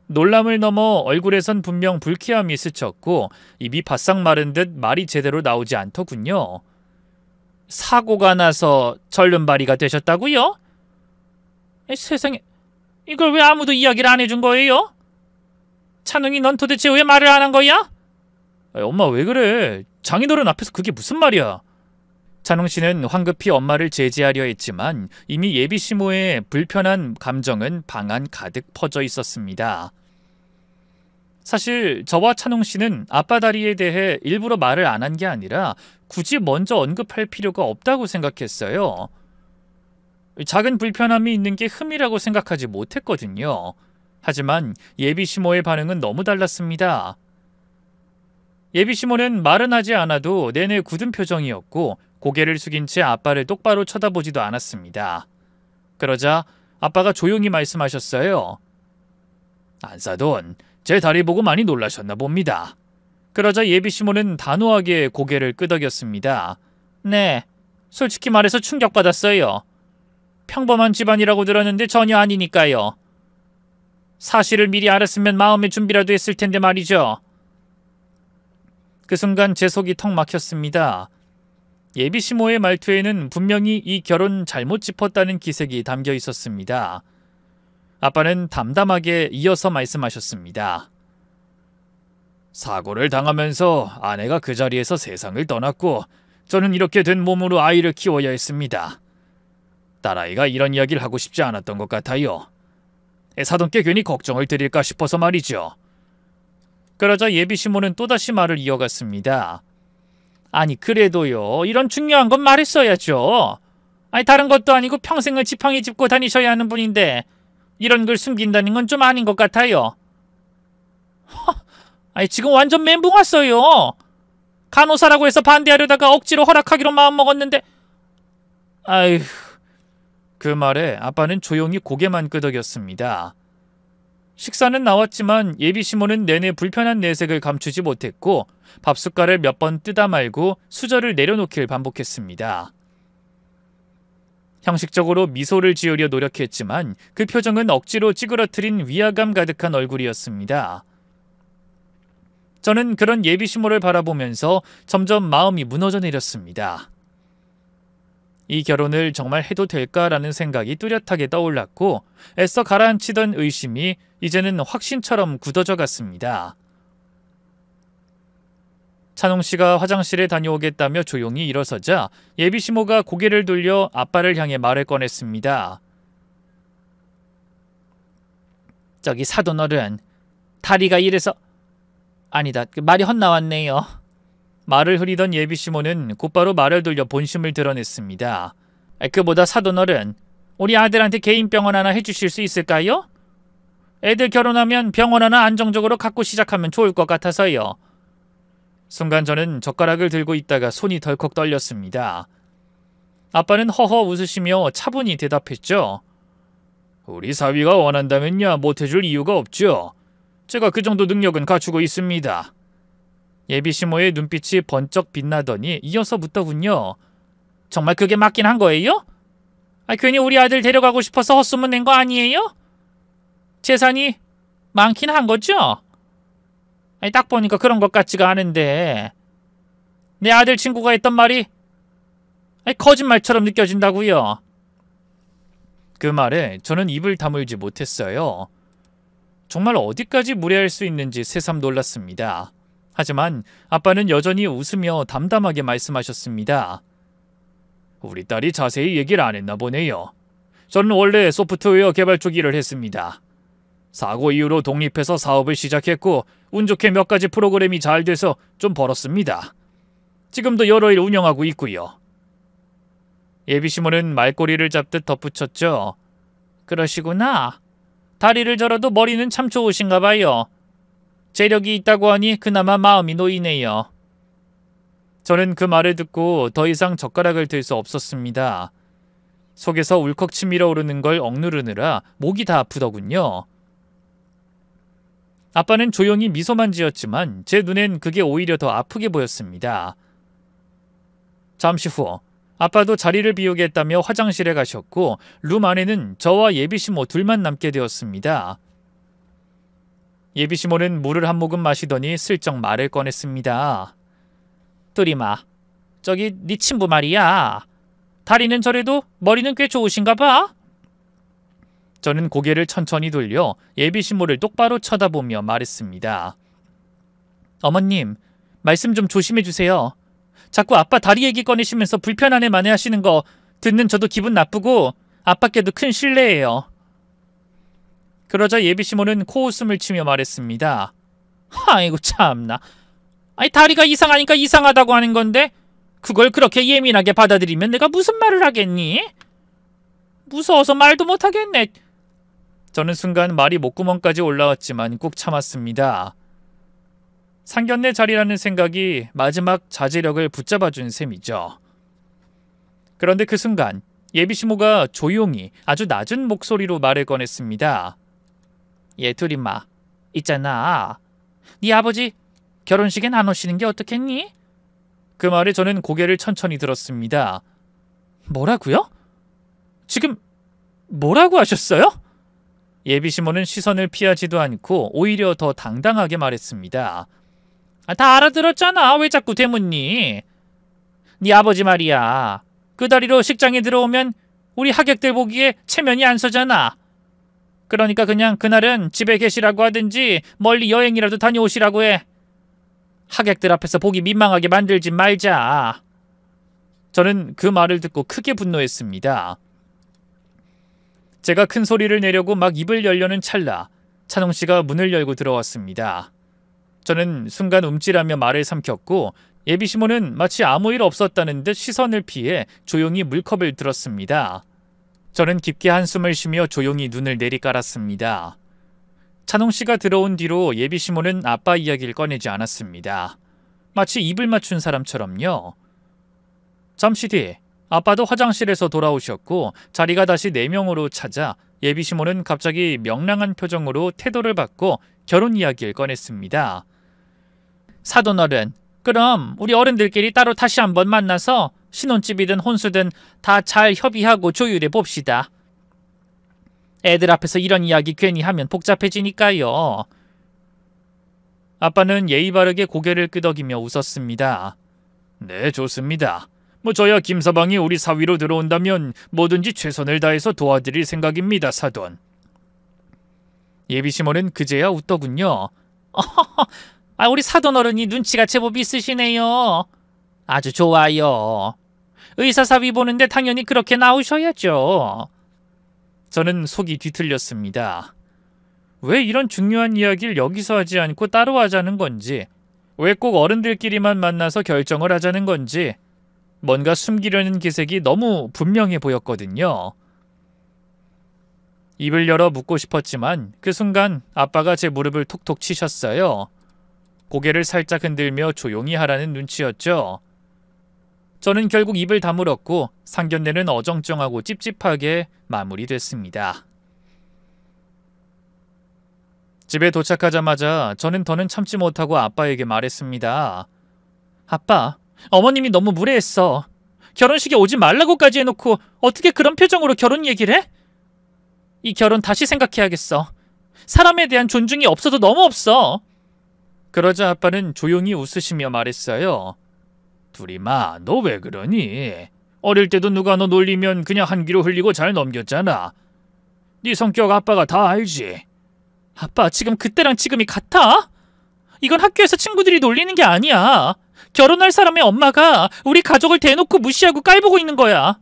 놀람을 넘어 얼굴에선 분명 불쾌함이 스쳤고 입이 바싹 마른 듯 말이 제대로 나오지 않더군요. 사고가 나서 절름발이가 되셨다고요? 세상에, 이걸 왜 아무도 이야기를 안 해준 거예요? 찬웅이 넌 도대체 왜 말을 안 한 거야? 엄마 왜 그래? 장인어른 앞에서 그게 무슨 말이야? 찬웅 씨는 황급히 엄마를 제지하려 했지만 이미 예비 시모의 불편한 감정은 방 안 가득 퍼져 있었습니다. 사실 저와 찬웅 씨는 아빠 다리에 대해 일부러 말을 안 한 게 아니라 굳이 먼저 언급할 필요가 없다고 생각했어요. 작은 불편함이 있는 게 흠이라고 생각하지 못했거든요. 하지만 예비 시모의 반응은 너무 달랐습니다. 예비 시모는 말은 하지 않아도 내내 굳은 표정이었고 고개를 숙인 채 아빠를 똑바로 쳐다보지도 않았습니다. 그러자 아빠가 조용히 말씀하셨어요. 안사돈, 제 다리 보고 많이 놀라셨나 봅니다. 그러자 예비 시모는 단호하게 고개를 끄덕였습니다. 네, 솔직히 말해서 충격받았어요. 평범한 집안이라고 들었는데 전혀 아니니까요. 사실을 미리 알았으면 마음의 준비라도 했을 텐데 말이죠. 그 순간 제 속이 턱 막혔습니다. 예비 시모의 말투에는 분명히 이 결혼 잘못 짚었다는 기색이 담겨 있었습니다. 아빠는 담담하게 이어서 말씀하셨습니다. 사고를 당하면서 아내가 그 자리에서 세상을 떠났고 저는 이렇게 된 몸으로 아이를 키워야 했습니다. 딸아이가 이런 이야기를 하고 싶지 않았던 것 같아요. 사돈께 괜히 걱정을 드릴까 싶어서 말이죠. 그러자 예비 시모는 또다시 말을 이어갔습니다. 아니 그래도요, 이런 중요한 건 말했어야죠. 아니 다른 것도 아니고 평생을 지팡이 짚고 다니셔야 하는 분인데 이런 걸 숨긴다는 건 좀 아닌 것 같아요. 아니 지금 완전 멘붕 왔어요. 간호사라고 해서 반대하려다가 억지로 허락하기로 마음먹었는데 아휴. 그 말에 아빠는 조용히 고개만 끄덕였습니다. 식사는 나왔지만 예비 시모는 내내 불편한 내색을 감추지 못했고 밥숟갈을 몇 번 뜯어 말고 수저를 내려놓길 반복했습니다. 형식적으로 미소를 지으려 노력했지만 그 표정은 억지로 찌그러뜨린 위화감 가득한 얼굴이었습니다. 저는 그런 예비 시모를 바라보면서 점점 마음이 무너져 내렸습니다. 이 결혼을 정말 해도 될까라는 생각이 뚜렷하게 떠올랐고 애써 가라앉히던 의심이 이제는 확신처럼 굳어져 갔습니다. 찬홍 씨가 화장실에 다녀오겠다며 조용히 일어서자 예비 시모가 고개를 돌려 아빠를 향해 말을 꺼냈습니다. 저기 사돈 어른, 다리가 이래서... 아니다, 말이 헛나왔네요. 말을 흐리던 예비 시모는 곧바로 말을 돌려 본심을 드러냈습니다. 그보다 사돈 어른, 우리 아들한테 개인 병원 하나 해주실 수 있을까요? 애들 결혼하면 병원 하나 안정적으로 갖고 시작하면 좋을 것 같아서요. 순간 저는 젓가락을 들고 있다가 손이 덜컥 떨렸습니다. 아빠는 허허 웃으시며 차분히 대답했죠. 우리 사위가 원한다면야 못해줄 이유가 없죠. 제가 그 정도 능력은 갖추고 있습니다. 예비 시모의 눈빛이 번쩍 빛나더니 이어서 묻더군요. 정말 그게 맞긴 한 거예요? 괜히 우리 아들 데려가고 싶어서 헛소문 낸 거 아니에요? 재산이 많긴 한 거죠? 딱 보니까 그런 것 같지가 않은데 내 아들 친구가 했던 말이 거짓말처럼 느껴진다고요. 그 말에 저는 입을 다물지 못했어요. 정말 어디까지 무례할 수 있는지 새삼 놀랐습니다. 하지만 아빠는 여전히 웃으며 담담하게 말씀하셨습니다. 우리 딸이 자세히 얘기를 안 했나 보네요. 저는 원래 소프트웨어 개발 쪽 일을 했습니다. 사고 이후로 독립해서 사업을 시작했고 운 좋게 몇 가지 프로그램이 잘 돼서 좀 벌었습니다. 지금도 여러 일 운영하고 있고요. 예비시모는 말꼬리를 잡듯 덧붙였죠. 그러시구나. 다리를 절어도 머리는 참 좋으신가 봐요. 재력이 있다고 하니 그나마 마음이 놓이네요. 저는 그 말을 듣고 더 이상 젓가락을 들 수 없었습니다. 속에서 울컥 치밀어 오르는 걸 억누르느라 목이 다 아프더군요. 아빠는 조용히 미소만 지었지만 제 눈엔 그게 오히려 더 아프게 보였습니다. 잠시 후 아빠도 자리를 비우겠다며 화장실에 가셨고 룸 안에는 저와 예비시모 둘만 남게 되었습니다. 예비시모는 물을 한 모금 마시더니 슬쩍 말을 꺼냈습니다. 뚜리마, 저기 네 친구 말이야. 다리는 저래도 머리는 꽤 좋으신가 봐. 저는 고개를 천천히 돌려 예비시모를 똑바로 쳐다보며 말했습니다. 어머님, 말씀 좀 조심해 주세요. 자꾸 아빠 다리 얘기 꺼내시면서 불편하네 만회하시는 거 듣는 저도 기분 나쁘고 아빠께도 큰 실례예요. 그러자 예비시모는 코웃음을 치며 말했습니다. 아이고 참나. 다리가 이상하니까 이상하다고 하는 건데 그걸 그렇게 예민하게 받아들이면 내가 무슨 말을 하겠니? 무서워서 말도 못하겠네. 저는 순간 말이 목구멍까지 올라왔지만 꾹 참았습니다. 상견례 자리라는 생각이 마지막 자제력을 붙잡아준 셈이죠. 그런데 그 순간 예비시모가 조용히 아주 낮은 목소리로 말을 꺼냈습니다. 뚜리마, 있잖아. 네 아버지 결혼식엔 안 오시는 게 어떻겠니? 그 말에 저는 고개를 천천히 들었습니다. 뭐라고요? 지금 뭐라고 하셨어요? 예비시모는 시선을 피하지도 않고 오히려 더 당당하게 말했습니다. 다 알아들었잖아. 왜 자꾸 되묻니? 네 아버지 말이야. 그 다리로 식장에 들어오면 우리 하객들 보기에 체면이 안 서잖아. 그러니까 그냥 그날은 집에 계시라고 하든지 멀리 여행이라도 다녀오시라고 해. 하객들 앞에서 보기 민망하게 만들지 말자. 저는 그 말을 듣고 크게 분노했습니다. 제가 큰 소리를 내려고 막 입을 열려는 찰나 찬홍 씨가 문을 열고 들어왔습니다. 저는 순간 움찔하며 말을 삼켰고 예비시모는 마치 아무 일 없었다는 듯 시선을 피해 조용히 물컵을 들었습니다. 저는 깊게 한숨을 쉬며 조용히 눈을 내리깔았습니다. 찬홍 씨가 들어온 뒤로 예비시모는 아빠 이야기를 꺼내지 않았습니다. 마치 입을 맞춘 사람처럼요. 잠시 뒤 아빠도 화장실에서 돌아오셨고 자리가 다시 4명으로 찾아 예비시모는 갑자기 명랑한 표정으로 태도를 바꿔 결혼 이야기를 꺼냈습니다. 사돈 어른, 그럼 우리 어른들끼리 따로 다시 한번 만나서 신혼집이든 혼수든 다 잘 협의하고 조율해 봅시다. 애들 앞에서 이런 이야기 괜히 하면 복잡해지니까요. 아빠는 예의 바르게 고개를 끄덕이며 웃었습니다. 네, 좋습니다. 저야 김서방이 우리 사위로 들어온다면 뭐든지 최선을 다해서 도와드릴 생각입니다, 사돈. 예비시모는 그제야 웃더군요. 우리 사돈 어른이 눈치가 제법 있으시네요. 아주 좋아요. 의사 사위 보는데 당연히 그렇게 나오셔야죠. 저는 속이 뒤틀렸습니다. 왜 이런 중요한 이야기를 여기서 하지 않고 따로 하자는 건지, 왜 꼭 어른들끼리만 만나서 결정을 하자는 건지, 뭔가 숨기려는 기색이 너무 분명해 보였거든요. 입을 열어 묻고 싶었지만 그 순간 아빠가 제 무릎을 톡톡 치셨어요. 고개를 살짝 흔들며 조용히 하라는 눈치였죠. 저는 결국 입을 다물었고 상견례는 어정쩡하고 찝찝하게 마무리됐습니다. 집에 도착하자마자 저는 더는 참지 못하고 아빠에게 말했습니다. 아빠, 어머님이 너무 무례했어. 결혼식에 오지 말라고까지 해놓고 어떻게 그런 표정으로 결혼 얘기를 해? 이 결혼 다시 생각해야겠어. 사람에 대한 존중이 없어도 너무 없어. 그러자 아빠는 조용히 웃으시며 말했어요. 두리마, 너 왜 그러니? 어릴 때도 누가 너 놀리면 그냥 한 귀로 흘리고 잘 넘겼잖아. 네 성격 아빠가 다 알지. 아빠, 지금 그때랑 지금이 같아? 이건 학교에서 친구들이 놀리는 게 아니야. 결혼할 사람의 엄마가 우리 가족을 대놓고 무시하고 깔보고 있는 거야.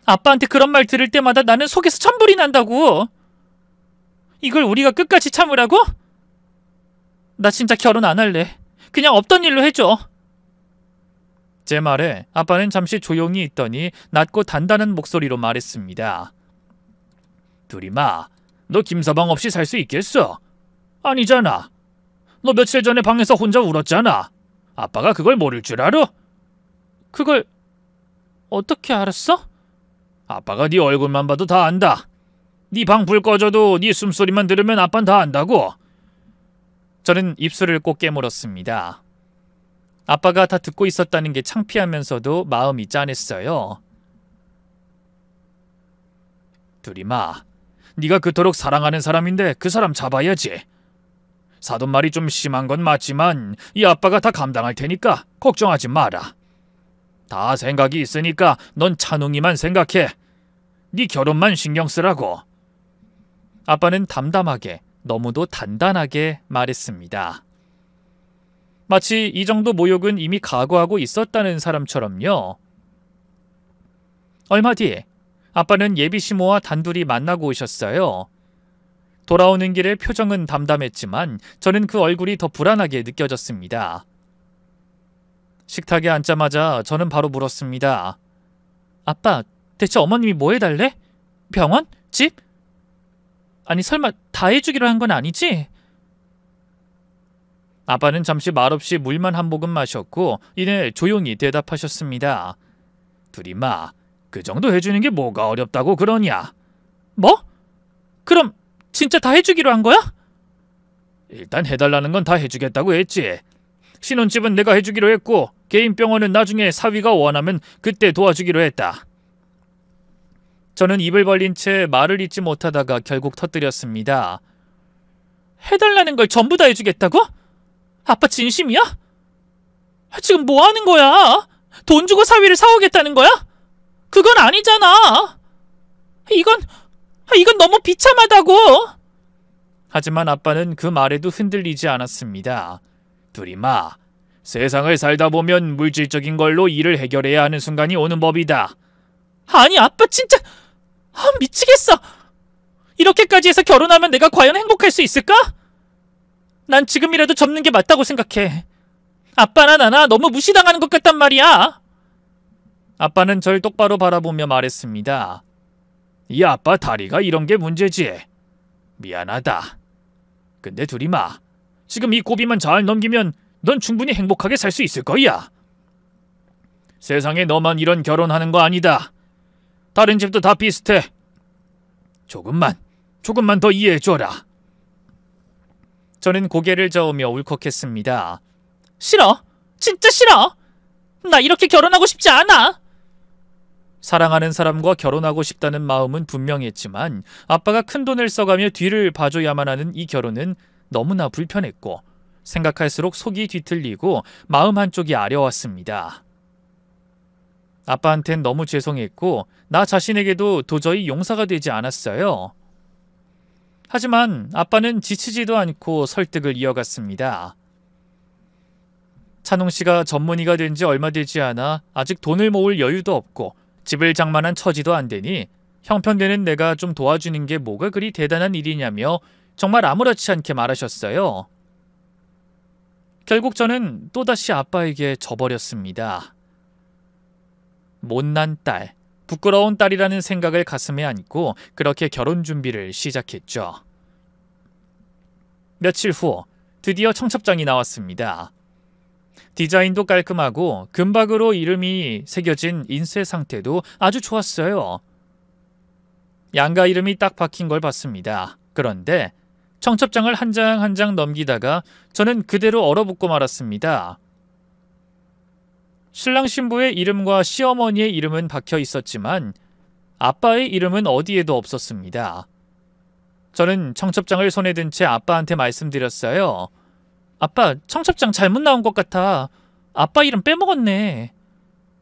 아빠한테 그런 말 들을 때마다 나는 속에서 천불이 난다고. 이걸 우리가 끝까지 참으라고? 나 진짜 결혼 안 할래. 그냥 없던 일로 해줘. 제 말에 아빠는 잠시 조용히 있더니 낮고 단단한 목소리로 말했습니다. 두리마, 너 김서방 없이 살 수 있겠어? 아니잖아. 너 며칠 전에 방에서 혼자 울었잖아. 아빠가 그걸 모를 줄 알아? 그걸 어떻게 알았어? 아빠가 네 얼굴만 봐도 다 안다. 네 방 불 꺼져도 네 숨소리만 들으면 아빠는 다 안다고. 저는 입술을 꼭 깨물었습니다. 아빠가 다 듣고 있었다는 게 창피하면서도 마음이 짠했어요. 두리마, 네가 그토록 사랑하는 사람인데 그 사람 잡아야지. 사돈 말이 좀 심한 건 맞지만 이 아빠가 다 감당할 테니까 걱정하지 마라. 다 생각이 있으니까 넌 찬웅이만 생각해. 네 결혼만 신경 쓰라고. 아빠는 담담하게, 너무도 단단하게 말했습니다. 마치 이 정도 모욕은 이미 각오하고 있었다는 사람처럼요. 얼마 뒤에 아빠는 예비시모와 단둘이 만나고 오셨어요. 돌아오는 길에 표정은 담담했지만 저는 그 얼굴이 더 불안하게 느껴졌습니다. 식탁에 앉자마자 저는 바로 물었습니다. 아빠, 대체 어머님이 뭐 해달래? 병원? 집? 아니 설마 다 해주기로 한 건 아니지? 아빠는 잠시 말없이 물만 한 모금 마셨고 이내 조용히 대답하셨습니다. 두리마, 그 정도 해주는 게 뭐가 어렵다고 그러냐? 뭐? 그럼 진짜 다 해주기로 한 거야? 일단 해달라는 건 다 해주겠다고 했지. 신혼집은 내가 해주기로 했고 개인 병원은 나중에 사위가 원하면 그때 도와주기로 했다. 저는 입을 벌린 채 말을 잇지 못하다가 결국 터뜨렸습니다. 해달라는 걸 전부 다 해주겠다고? 아빠 진심이야? 지금 뭐 하는 거야? 돈 주고 사위를 사오겠다는 거야? 그건 아니잖아. 이건 너무 비참하다고. 하지만 아빠는 그 말에도 흔들리지 않았습니다. 두리마, 세상을 살다 보면 물질적인 걸로 일을 해결해야 하는 순간이 오는 법이다. 아니 아빠 진짜 미치겠어. 이렇게까지 해서 결혼하면 내가 과연 행복할 수 있을까? 난 지금이라도 접는 게 맞다고 생각해. 아빠나 나나 너무 무시당하는 것 같단 말이야. 아빠는 절 똑바로 바라보며 말했습니다. 이 아빠 다리가 이런 게 문제지. 미안하다. 근데 두리마, 지금 이 고비만 잘 넘기면 넌 충분히 행복하게 살 수 있을 거야. 세상에 너만 이런 결혼하는 거 아니다. 다른 집도 다 비슷해. 조금만 더 이해해줘라. 저는 고개를 저으며 울컥했습니다. 싫어. 진짜 싫어. 나 이렇게 결혼하고 싶지 않아. 사랑하는 사람과 결혼하고 싶다는 마음은 분명했지만 아빠가 큰돈을 써가며 뒤를 봐줘야만 하는 이 결혼은 너무나 불편했고 생각할수록 속이 뒤틀리고 마음 한쪽이 아려왔습니다. 아빠한텐 너무 죄송했고 나 자신에게도 도저히 용서가 되지 않았어요. 하지만 아빠는 지치지도 않고 설득을 이어갔습니다. 찬웅 씨가 전문의가 된 지 얼마 되지 않아 아직 돈을 모을 여유도 없고 집을 장만한 처지도 안 되니 형편되는 내가 좀 도와주는 게 뭐가 그리 대단한 일이냐며 정말 아무렇지 않게 말하셨어요. 결국 저는 또다시 아빠에게 져버렸습니다. 못난 딸, 부끄러운 딸이라는 생각을 가슴에 안고 그렇게 결혼 준비를 시작했죠. 며칠 후 드디어 청첩장이 나왔습니다. 디자인도 깔끔하고 금박으로 이름이 새겨진 인쇄 상태도 아주 좋았어요. 양가 이름이 딱 박힌 걸 봤습니다. 그런데 청첩장을 한 장 한 장 넘기다가 저는 그대로 얼어붙고 말았습니다. 신랑 신부의 이름과 시어머니의 이름은 박혀 있었지만 아빠의 이름은 어디에도 없었습니다. 저는 청첩장을 손에 든 채 아빠한테 말씀드렸어요. 아빠, 청첩장 잘못 나온 것 같아. 아빠 이름 빼먹었네.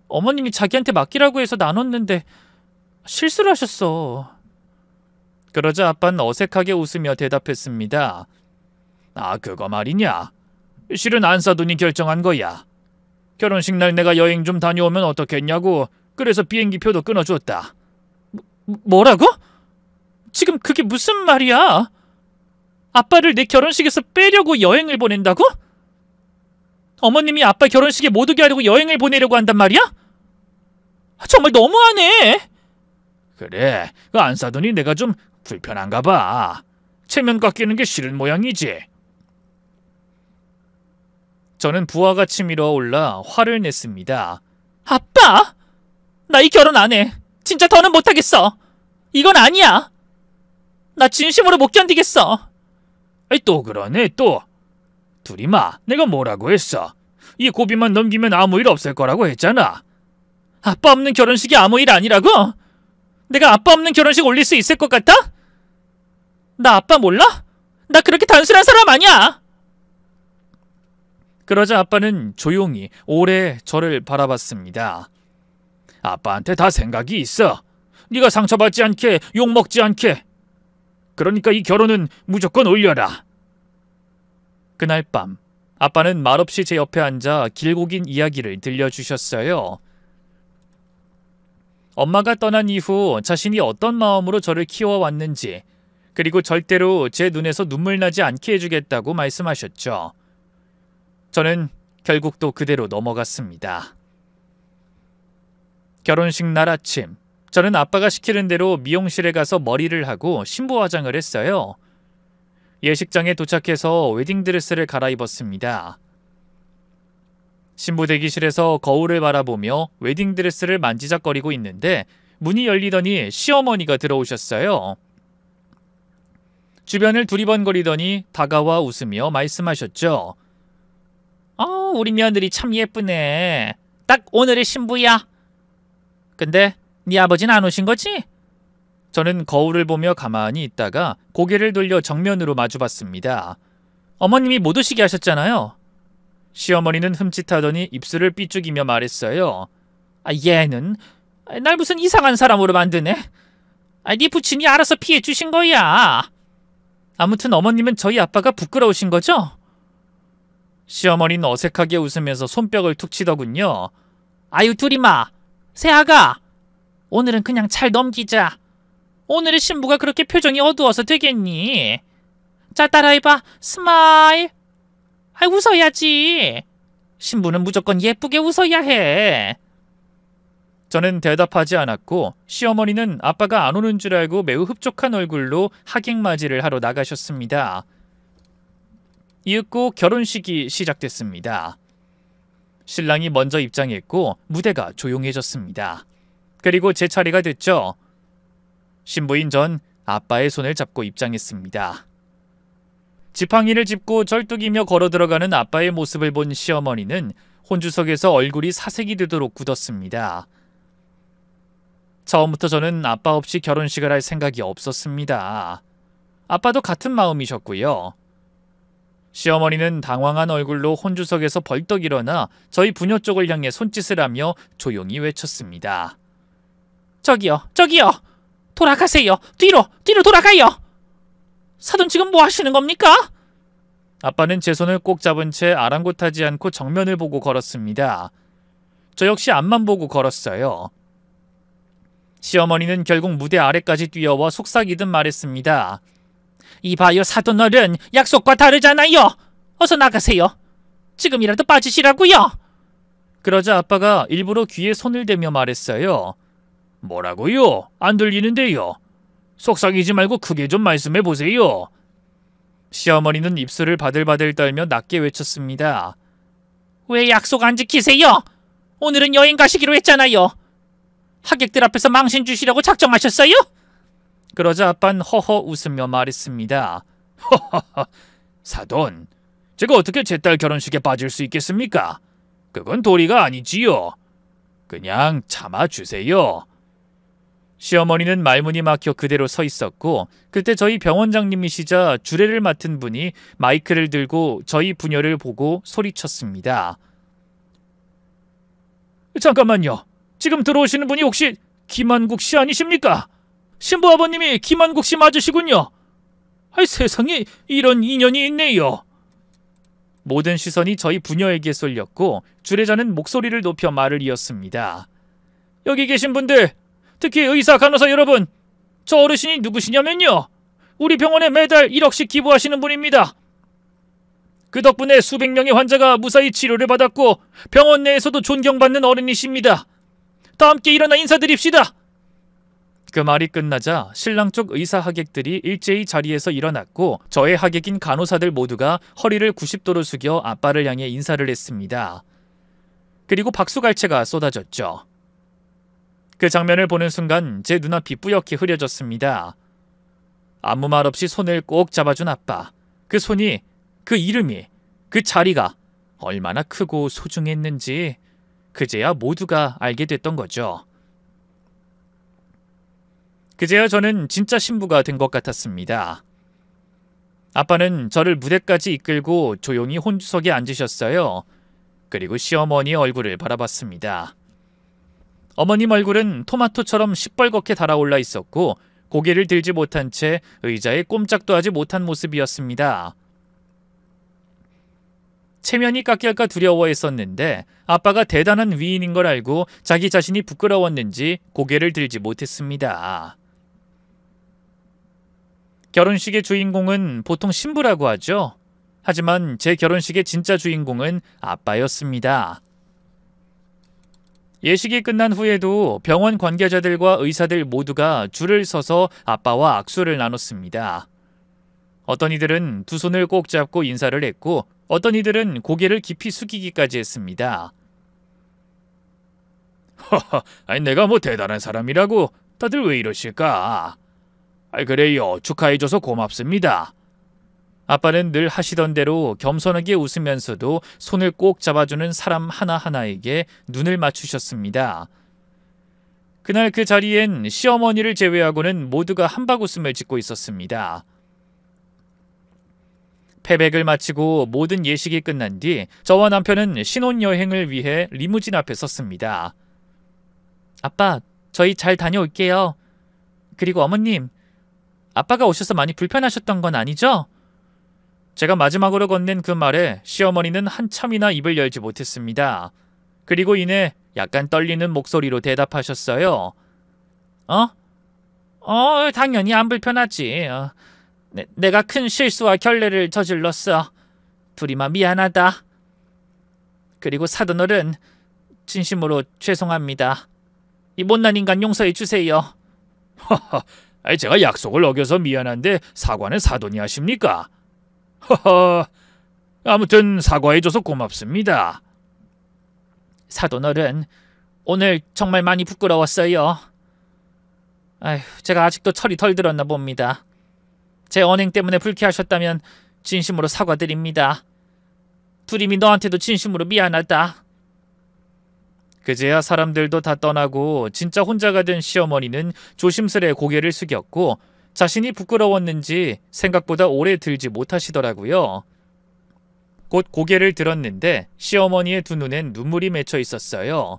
어머님이 자기한테 맡기라고 해서 나눴는데 실수를 하셨어. 그러자 아빠는 어색하게 웃으며 대답했습니다. 아, 그거 말이냐? 실은 안사돈이 결정한 거야. 결혼식 날 내가 여행 좀 다녀오면 어떻겠냐고. 그래서 비행기표도 끊어줬다. 뭐라고? 지금 그게 무슨 말이야? 아빠를 내 결혼식에서 빼려고 여행을 보낸다고? 어머님이 아빠 결혼식에 못 오게 하려고 여행을 보내려고 한단 말이야? 정말 너무하네. 그래, 그 안사돈이 내가 좀 불편한가 봐. 체면 깎이는 게 싫은 모양이지. 저는 부하가 치밀어 올라 화를 냈습니다. 아빠! 나 이 결혼 안 해. 진짜 더는 못하겠어. 이건 아니야. 나 진심으로 못 견디겠어. 또 그러네 또. 둘이마, 내가 뭐라고 했어? 이 고비만 넘기면 아무 일 없을 거라고 했잖아. 아빠 없는 결혼식이 아무 일 아니라고? 내가 아빠 없는 결혼식 올릴 수 있을 것 같아? 나 아빠 몰라? 나 그렇게 단순한 사람 아니야. 그러자 아빠는 조용히 오래 저를 바라봤습니다. 아빠한테 다 생각이 있어. 네가 상처받지 않게, 욕먹지 않게. 그러니까 이 결혼은 무조건 올려라. 그날 밤 아빠는 말없이 제 옆에 앉아 길고 긴 이야기를 들려주셨어요. 엄마가 떠난 이후 자신이 어떤 마음으로 저를 키워왔는지, 그리고 절대로 제 눈에서 눈물 나지 않게 해주겠다고 말씀하셨죠. 저는 결국 또 그대로 넘어갔습니다. 결혼식 날 아침, 저는 아빠가 시키는 대로 미용실에 가서 머리를 하고 신부 화장을 했어요. 예식장에 도착해서 웨딩드레스를 갈아입었습니다. 신부 대기실에서 거울을 바라보며 웨딩드레스를 만지작거리고 있는데 문이 열리더니 시어머니가 들어오셨어요. 주변을 두리번거리더니 다가와 웃으며 말씀하셨죠. 우리 며느리 참 예쁘네. 딱 오늘의 신부야. 근데 네 아버지는 안 오신 거지? 저는 거울을 보며 가만히 있다가 고개를 돌려 정면으로 마주봤습니다. 어머님이 못 오시게 하셨잖아요. 시어머니는 흠칫하더니 입술을 삐죽이며 말했어요. 얘는 날 무슨 이상한 사람으로 만드네. 네 부친이 알아서 피해 주신 거야. 아무튼 어머님은 저희 아빠가 부끄러우신 거죠? 시어머니는 어색하게 웃으면서 손뼉을 툭 치더군요. 아유 둘이마, 새아가, 오늘은 그냥 잘 넘기자. 오늘의 신부가 그렇게 표정이 어두워서 되겠니? 자, 따라해봐. 스마일. 웃어야지. 신부는 무조건 예쁘게 웃어야 해. 저는 대답하지 않았고 시어머니는 아빠가 안 오는 줄 알고 매우 흡족한 얼굴로 하객맞이를 하러 나가셨습니다. 이윽고 결혼식이 시작됐습니다. 신랑이 먼저 입장했고 무대가 조용해졌습니다. 그리고 제 차례가 됐죠. 신부인 전 아빠의 손을 잡고 입장했습니다. 지팡이를 짚고 절뚝이며 걸어 들어가는 아빠의 모습을 본 시어머니는 혼주석에서 얼굴이 사색이 되도록 굳었습니다. 처음부터 저는 아빠 없이 결혼식을 할 생각이 없었습니다. 아빠도 같은 마음이셨고요. 시어머니는 당황한 얼굴로 혼주석에서 벌떡 일어나 저희 부녀 쪽을 향해 손짓을 하며 조용히 외쳤습니다. 저기요, 저기요! 돌아가세요! 뒤로 돌아가요! 사돈 지금 뭐 하시는 겁니까? 아빠는 제 손을 꼭 잡은 채 아랑곳하지 않고 정면을 보고 걸었습니다. 저 역시 앞만 보고 걸었어요. 시어머니는 결국 무대 아래까지 뛰어와 속삭이듯 말했습니다. 이봐요, 사돈어른, 약속과 다르잖아요. 어서 나가세요. 지금이라도 빠지시라고요. 그러자 아빠가 일부러 귀에 손을 대며 말했어요. 뭐라고요? 안 들리는데요. 속삭이지 말고 크게 좀 말씀해 보세요. 시어머니는 입술을 바들바들 떨며 낮게 외쳤습니다. 왜 약속 안 지키세요? 오늘은 여행 가시기로 했잖아요. 하객들 앞에서 망신 주시려고 작정하셨어요? 그러자 아빠는 허허 웃으며 말했습니다. 허허허, 사돈, 제가 어떻게 제 딸 결혼식에 빠질 수 있겠습니까? 그건 도리가 아니지요. 그냥 참아주세요. 시어머니는 말문이 막혀 그대로 서 있었고 그때 저희 병원장님이시자 주례를 맡은 분이 마이크를 들고 저희 부녀를 보고 소리쳤습니다. 잠깐만요. 지금 들어오시는 분이 혹시 김한국 씨 아니십니까? 신부 아버님이 김한국 씨 맞으시군요. 아이, 세상에 이런 인연이 있네요. 모든 시선이 저희 부녀에게 쏠렸고 주례자는 목소리를 높여 말을 이었습니다. 여기 계신 분들, 특히 의사 간호사 여러분, 저 어르신이 누구시냐면요, 우리 병원에 매달 1억씩 기부하시는 분입니다. 그 덕분에 수백 명의 환자가 무사히 치료를 받았고 병원 내에서도 존경받는 어른이십니다. 다 함께 일어나 인사드립시다. 그 말이 끝나자 신랑 쪽 의사 하객들이 일제히 자리에서 일어났고 저의 하객인 간호사들 모두가 허리를 90도로 숙여 아빠를 향해 인사를 했습니다. 그리고 박수갈채가 쏟아졌죠. 그 장면을 보는 순간 제 눈앞이 뿌옇게 흐려졌습니다. 아무 말 없이 손을 꼭 잡아준 아빠. 그 손이, 그 이름이, 그 자리가 얼마나 크고 소중했는지 그제야 모두가 알게 됐던 거죠. 그제야 저는 진짜 신부가 된 것 같았습니다. 아빠는 저를 무대까지 이끌고 조용히 혼주석에 앉으셨어요. 그리고 시어머니의 얼굴을 바라봤습니다. 어머님 얼굴은 토마토처럼 시뻘겋게 달아올라 있었고 고개를 들지 못한 채 의자에 꼼짝도 하지 못한 모습이었습니다. 체면이 깎일까 두려워했었는데 아빠가 대단한 위인인 걸 알고 자기 자신이 부끄러웠는지 고개를 들지 못했습니다. 결혼식의 주인공은 보통 신부라고 하죠. 하지만 제 결혼식의 진짜 주인공은 아빠였습니다. 예식이 끝난 후에도 병원 관계자들과 의사들 모두가 줄을 서서 아빠와 악수를 나눴습니다. 어떤 이들은 두 손을 꼭 잡고 인사를 했고 어떤 이들은 고개를 깊이 숙이기까지 했습니다. 허허, 아니 내가 뭐 대단한 사람이라고 다들 왜 이러실까? 그래요, 축하해줘서 고맙습니다. 아빠는 늘 하시던 대로 겸손하게 웃으면서도 손을 꼭 잡아주는 사람 하나하나에게 눈을 맞추셨습니다. 그날 그 자리엔 시어머니를 제외하고는 모두가 한박웃음을 짓고 있었습니다. 패백을 마치고 모든 예식이 끝난 뒤 저와 남편은 신혼여행을 위해 리무진 앞에 섰습니다. 아빠, 저희 잘 다녀올게요. 그리고 어머님, 아빠가 오셔서 많이 불편하셨던 건 아니죠? 제가 마지막으로 건넨 그 말에 시어머니는 한참이나 입을 열지 못했습니다. 그리고 이내 약간 떨리는 목소리로 대답하셨어요. 당연히 안 불편하지. 내가 큰 실수와 결례를 저질렀어. 둘이마 미안하다. 그리고 사돈어른, 진심으로 죄송합니다. 이 못난 인간 용서해 주세요. 허허, 제가 약속을 어겨서 미안한데 사과는 사돈이 하십니까? 허허, 아무튼 사과해줘서 고맙습니다. 사돈어른, 오늘 정말 많이 부끄러웠어요. 제가 아직도 철이 덜 들었나 봅니다. 제 언행 때문에 불쾌하셨다면 진심으로 사과드립니다. 두림이 너한테도 진심으로 미안하다. 그제야 사람들도 다 떠나고 진짜 혼자가 된 시어머니는 조심스레 고개를 숙였고 자신이 부끄러웠는지 생각보다 오래 들지 못하시더라고요. 곧 고개를 들었는데 시어머니의 두 눈엔 눈물이 맺혀 있었어요.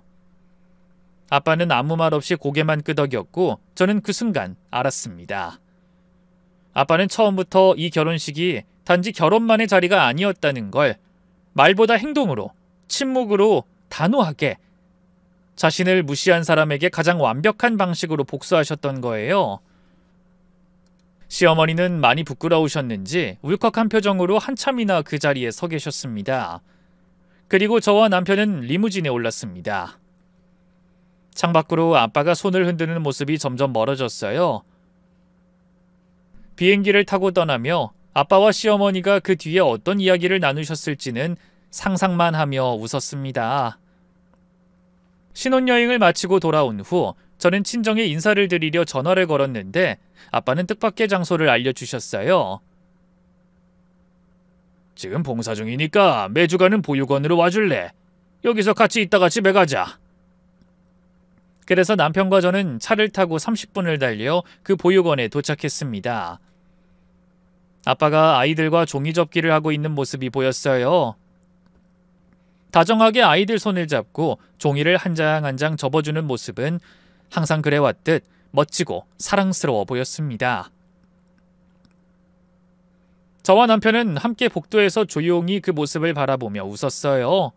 아빠는 아무 말 없이 고개만 끄덕였고 저는 그 순간 알았습니다. 아빠는 처음부터 이 결혼식이 단지 결혼만의 자리가 아니었다는 걸 말보다 행동으로, 침묵으로 단호하게 자신을 무시한 사람에게 가장 완벽한 방식으로 복수하셨던 거예요. 시어머니는 많이 부끄러우셨는지 울컥한 표정으로 한참이나 그 자리에 서 계셨습니다. 그리고 저와 남편은 리무진에 올랐습니다. 창밖으로 아빠가 손을 흔드는 모습이 점점 멀어졌어요. 비행기를 타고 떠나며 아빠와 시어머니가 그 뒤에 어떤 이야기를 나누셨을지는 상상만 하며 웃었습니다. 신혼여행을 마치고 돌아온 후 저는 친정에 인사를 드리려 전화를 걸었는데 아빠는 뜻밖의 장소를 알려주셨어요. 지금 봉사 중이니까 매주 가는 보육원으로 와줄래? 여기서 같이 있다가 집에 가자. 그래서 남편과 저는 차를 타고 30분을 달려 그 보육원에 도착했습니다. 아빠가 아이들과 종이접기를 하고 있는 모습이 보였어요. 다정하게 아이들 손을 잡고 종이를 한 장 한 장 접어주는 모습은 항상 그래왔듯 멋지고 사랑스러워 보였습니다. 저와 남편은 함께 복도에서 조용히 그 모습을 바라보며 웃었어요.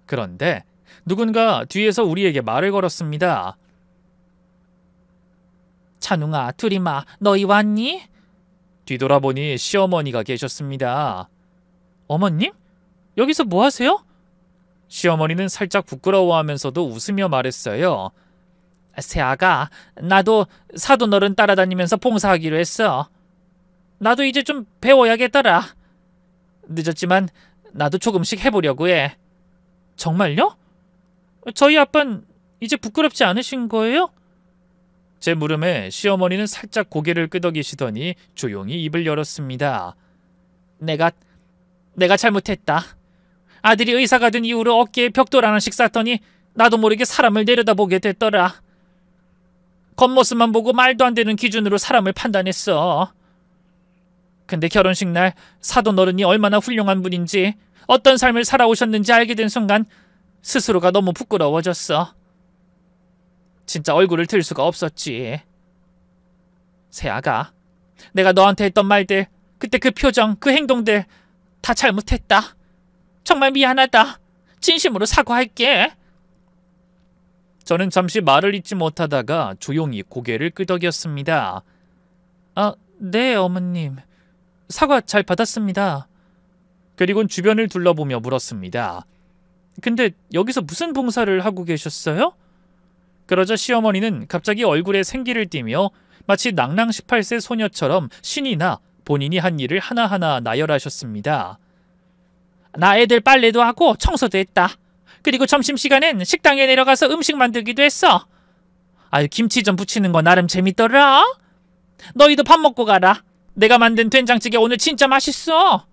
그런데 누군가 뒤에서 우리에게 말을 걸었습니다. 찬웅아, 두리마, 너희 왔니? 뒤돌아보니 시어머니가 계셨습니다. 어머님? 여기서 뭐 하세요? 시어머니는 살짝 부끄러워하면서도 웃으며 말했어요. 새아가, 나도 사돈어른 따라다니면서 봉사하기로 했어. 나도 이제 좀 배워야겠더라. 늦었지만 나도 조금씩 해보려고 해. 정말요? 저희 아빤 이제 부끄럽지 않으신 거예요? 제 물음에 시어머니는 살짝 고개를 끄덕이시더니 조용히 입을 열었습니다. 내가 잘못했다. 아들이 의사가 된 이후로 어깨에 벽돌 하나씩 쌌더니 나도 모르게 사람을 내려다보게 됐더라. 겉모습만 보고 말도 안 되는 기준으로 사람을 판단했어. 근데 결혼식 날 사돈어른이 얼마나 훌륭한 분인지, 어떤 삶을 살아오셨는지 알게 된 순간 스스로가 너무 부끄러워졌어. 진짜 얼굴을 들 수가 없었지. 세아가, 내가 너한테 했던 말들, 그때 그 표정, 그 행동들 다 잘못했다. 정말 미안하다. 진심으로 사과할게. 저는 잠시 말을 잇지 못하다가 조용히 고개를 끄덕였습니다. 네, 어머님. 사과 잘 받았습니다. 그리곤 주변을 둘러보며 물었습니다. 근데 여기서 무슨 봉사를 하고 계셨어요? 그러자 시어머니는 갑자기 얼굴에 생기를 띠며 마치 낭랑 18세 소녀처럼 신이 나 본인이 한 일을 하나하나 나열하셨습니다. 나 애들 빨래도 하고 청소도 했다. 그리고 점심시간엔 식당에 내려가서 음식 만들기도 했어. 아유, 김치 좀 부치는 거 나름 재밌더라. 너희도 밥 먹고 가라. 내가 만든 된장찌개 오늘 진짜 맛있어.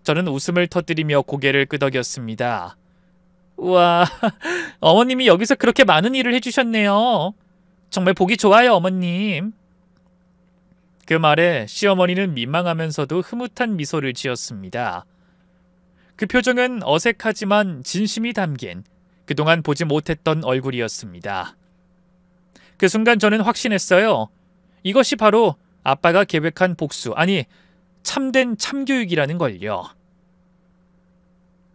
저는 웃음을 터뜨리며 고개를 끄덕였습니다. 우와, 어머님이 여기서 그렇게 많은 일을 해주셨네요. 정말 보기 좋아요, 어머님. 그 말에 시어머니는 민망하면서도 흐뭇한 미소를 지었습니다. 그 표정은 어색하지만 진심이 담긴 그동안 보지 못했던 얼굴이었습니다. 그 순간 저는 확신했어요. 이것이 바로 아빠가 계획한 복수, 아니 참된 참교육이라는 걸요.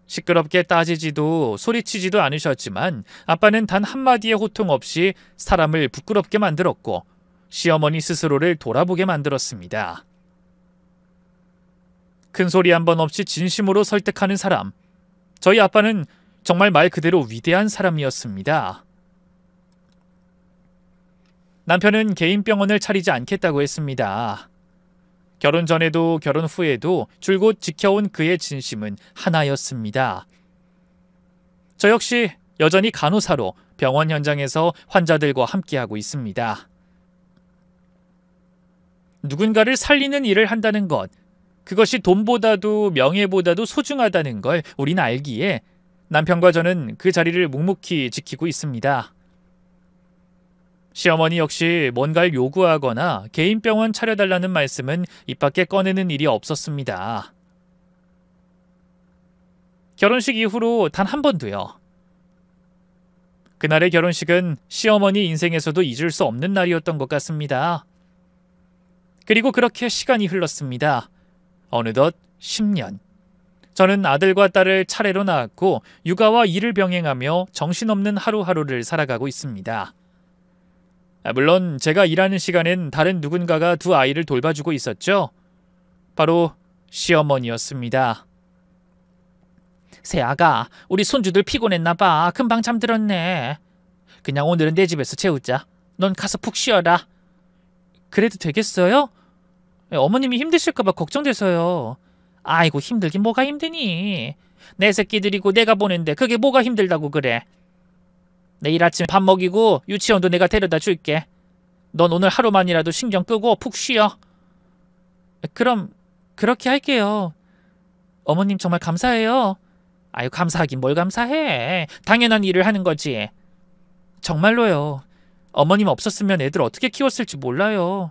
시끄럽게 따지지도 소리치지도 않으셨지만 아빠는 단 한마디의 호통 없이 사람을 부끄럽게 만들었고 시어머니 스스로를 돌아보게 만들었습니다. 큰 소리 한 번 없이 진심으로 설득하는 사람. 저희 아빠는 정말 말 그대로 위대한 사람이었습니다. 남편은 개인 병원을 차리지 않겠다고 했습니다. 결혼 전에도 결혼 후에도 줄곧 지켜온 그의 진심은 하나였습니다. 저 역시 여전히 간호사로 병원 현장에서 환자들과 함께하고 있습니다. 누군가를 살리는 일을 한다는 것, 그것이 돈보다도 명예보다도 소중하다는 걸 우린 알기에 남편과 저는 그 자리를 묵묵히 지키고 있습니다. 시어머니 역시 뭔가를 요구하거나 개인 병원 차려달라는 말씀은 입 밖에 꺼내는 일이 없었습니다. 결혼식 이후로 단 한 번도요. 그날의 결혼식은 시어머니 인생에서도 잊을 수 없는 날이었던 것 같습니다. 그리고 그렇게 시간이 흘렀습니다. 어느덧 10년. 저는 아들과 딸을 차례로 낳았고 육아와 일을 병행하며 정신없는 하루하루를 살아가고 있습니다. 물론 제가 일하는 시간엔 다른 누군가가 두 아이를 돌봐주고 있었죠. 바로 시어머니였습니다. 새아가, 우리 손주들 피곤했나 봐. 금방 잠들었네. 그냥 오늘은 내 집에서 재우자. 넌 가서 푹 쉬어라. 그래도 되겠어요? 어머님이 힘드실까 봐 걱정돼서요. 아이고, 힘들긴 뭐가 힘드니. 내 새끼들이고 내가 보는데 그게 뭐가 힘들다고 그래. 내일 아침 밥 먹이고 유치원도 내가 데려다 줄게. 넌 오늘 하루만이라도 신경 끄고 푹 쉬어. 그럼 그렇게 할게요. 어머님 정말 감사해요. 아유, 감사하긴 뭘 감사해. 당연한 일을 하는 거지. 정말로요. 어머님 없었으면 애들 어떻게 키웠을지 몰라요.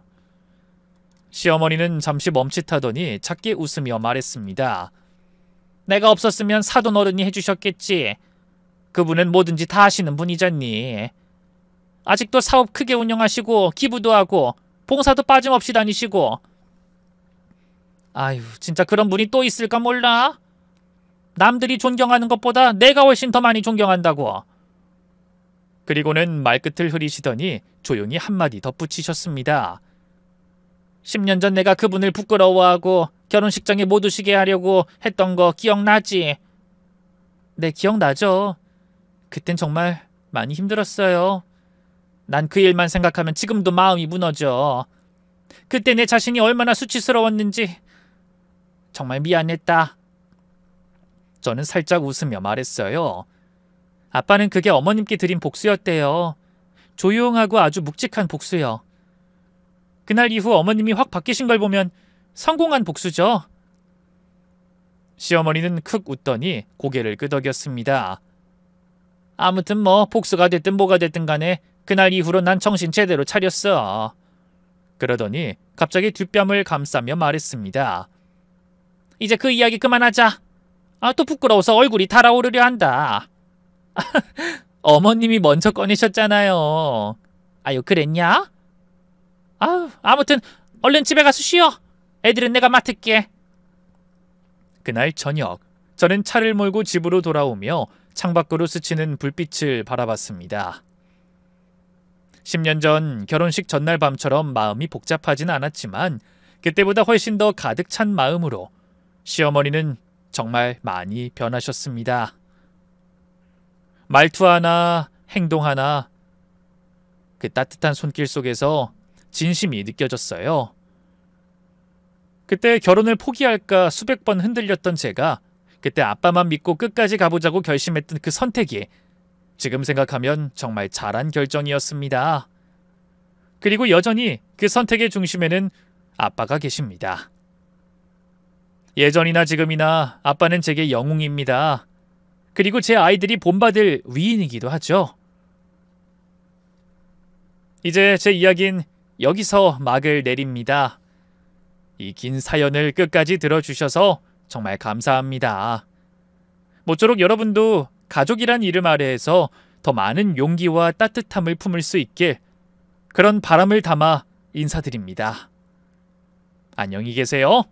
시어머니는 잠시 멈칫하더니 작게 웃으며 말했습니다. 내가 없었으면 사돈 어른이 해주셨겠지. 그분은 뭐든지 다 하시는 분이잖니. 아직도 사업 크게 운영하시고 기부도 하고 봉사도 빠짐없이 다니시고. 아유, 진짜 그런 분이 또 있을까 몰라? 남들이 존경하는 것보다 내가 훨씬 더 많이 존경한다고. 그리고는 말끝을 흐리시더니 조용히 한마디 덧붙이셨습니다. 10년 전 내가 그분을 부끄러워하고 결혼식장에 못 오시게 하려고 했던 거 기억나지? 네, 기억나죠. 그땐 정말 많이 힘들었어요. 난 그 일만 생각하면 지금도 마음이 무너져. 그때 내 자신이 얼마나 수치스러웠는지 정말 미안했다. 저는 살짝 웃으며 말했어요. 아빠는 그게 어머님께 드린 복수였대요. 조용하고 아주 묵직한 복수요. 그날 이후 어머님이 확 바뀌신 걸 보면 성공한 복수죠. 시어머니는 크 웃더니 고개를 끄덕였습니다. 아무튼 뭐 복수가 됐든 뭐가 됐든 간에 그날 이후로 난 정신 제대로 차렸어. 그러더니 갑자기 뒷뺨을 감싸며 말했습니다. 이제 그 이야기 그만하자. 또 부끄러워서 얼굴이 달아오르려 한다. 어머님이 먼저 꺼내셨잖아요. 아유, 그랬냐? 아무튼 얼른 집에 가서 쉬어. 애들은 내가 맡을게. 그날 저녁, 저는 차를 몰고 집으로 돌아오며 창밖으로 스치는 불빛을 바라봤습니다. 10년 전 결혼식 전날 밤처럼 마음이 복잡하진 않았지만 그때보다 훨씬 더 가득 찬 마음으로 시어머니는 정말 많이 변하셨습니다. 말투 하나, 행동 하나, 그 따뜻한 손길 속에서 진심이 느껴졌어요. 그때 결혼을 포기할까 수백 번 흔들렸던 제가 그때 아빠만 믿고 끝까지 가보자고 결심했던 그 선택이 지금 생각하면 정말 잘한 결정이었습니다. 그리고 여전히 그 선택의 중심에는 아빠가 계십니다. 예전이나 지금이나 아빠는 제게 영웅입니다. 그리고 제 아이들이 본받을 위인이기도 하죠. 이제 제 이야기는 여기서 막을 내립니다. 이 긴 사연을 끝까지 들어주셔서 정말 감사합니다. 모쪼록 여러분도 가족이란 이름 아래에서 더 많은 용기와 따뜻함을 품을 수 있길 그런 바람을 담아 인사드립니다. 안녕히 계세요.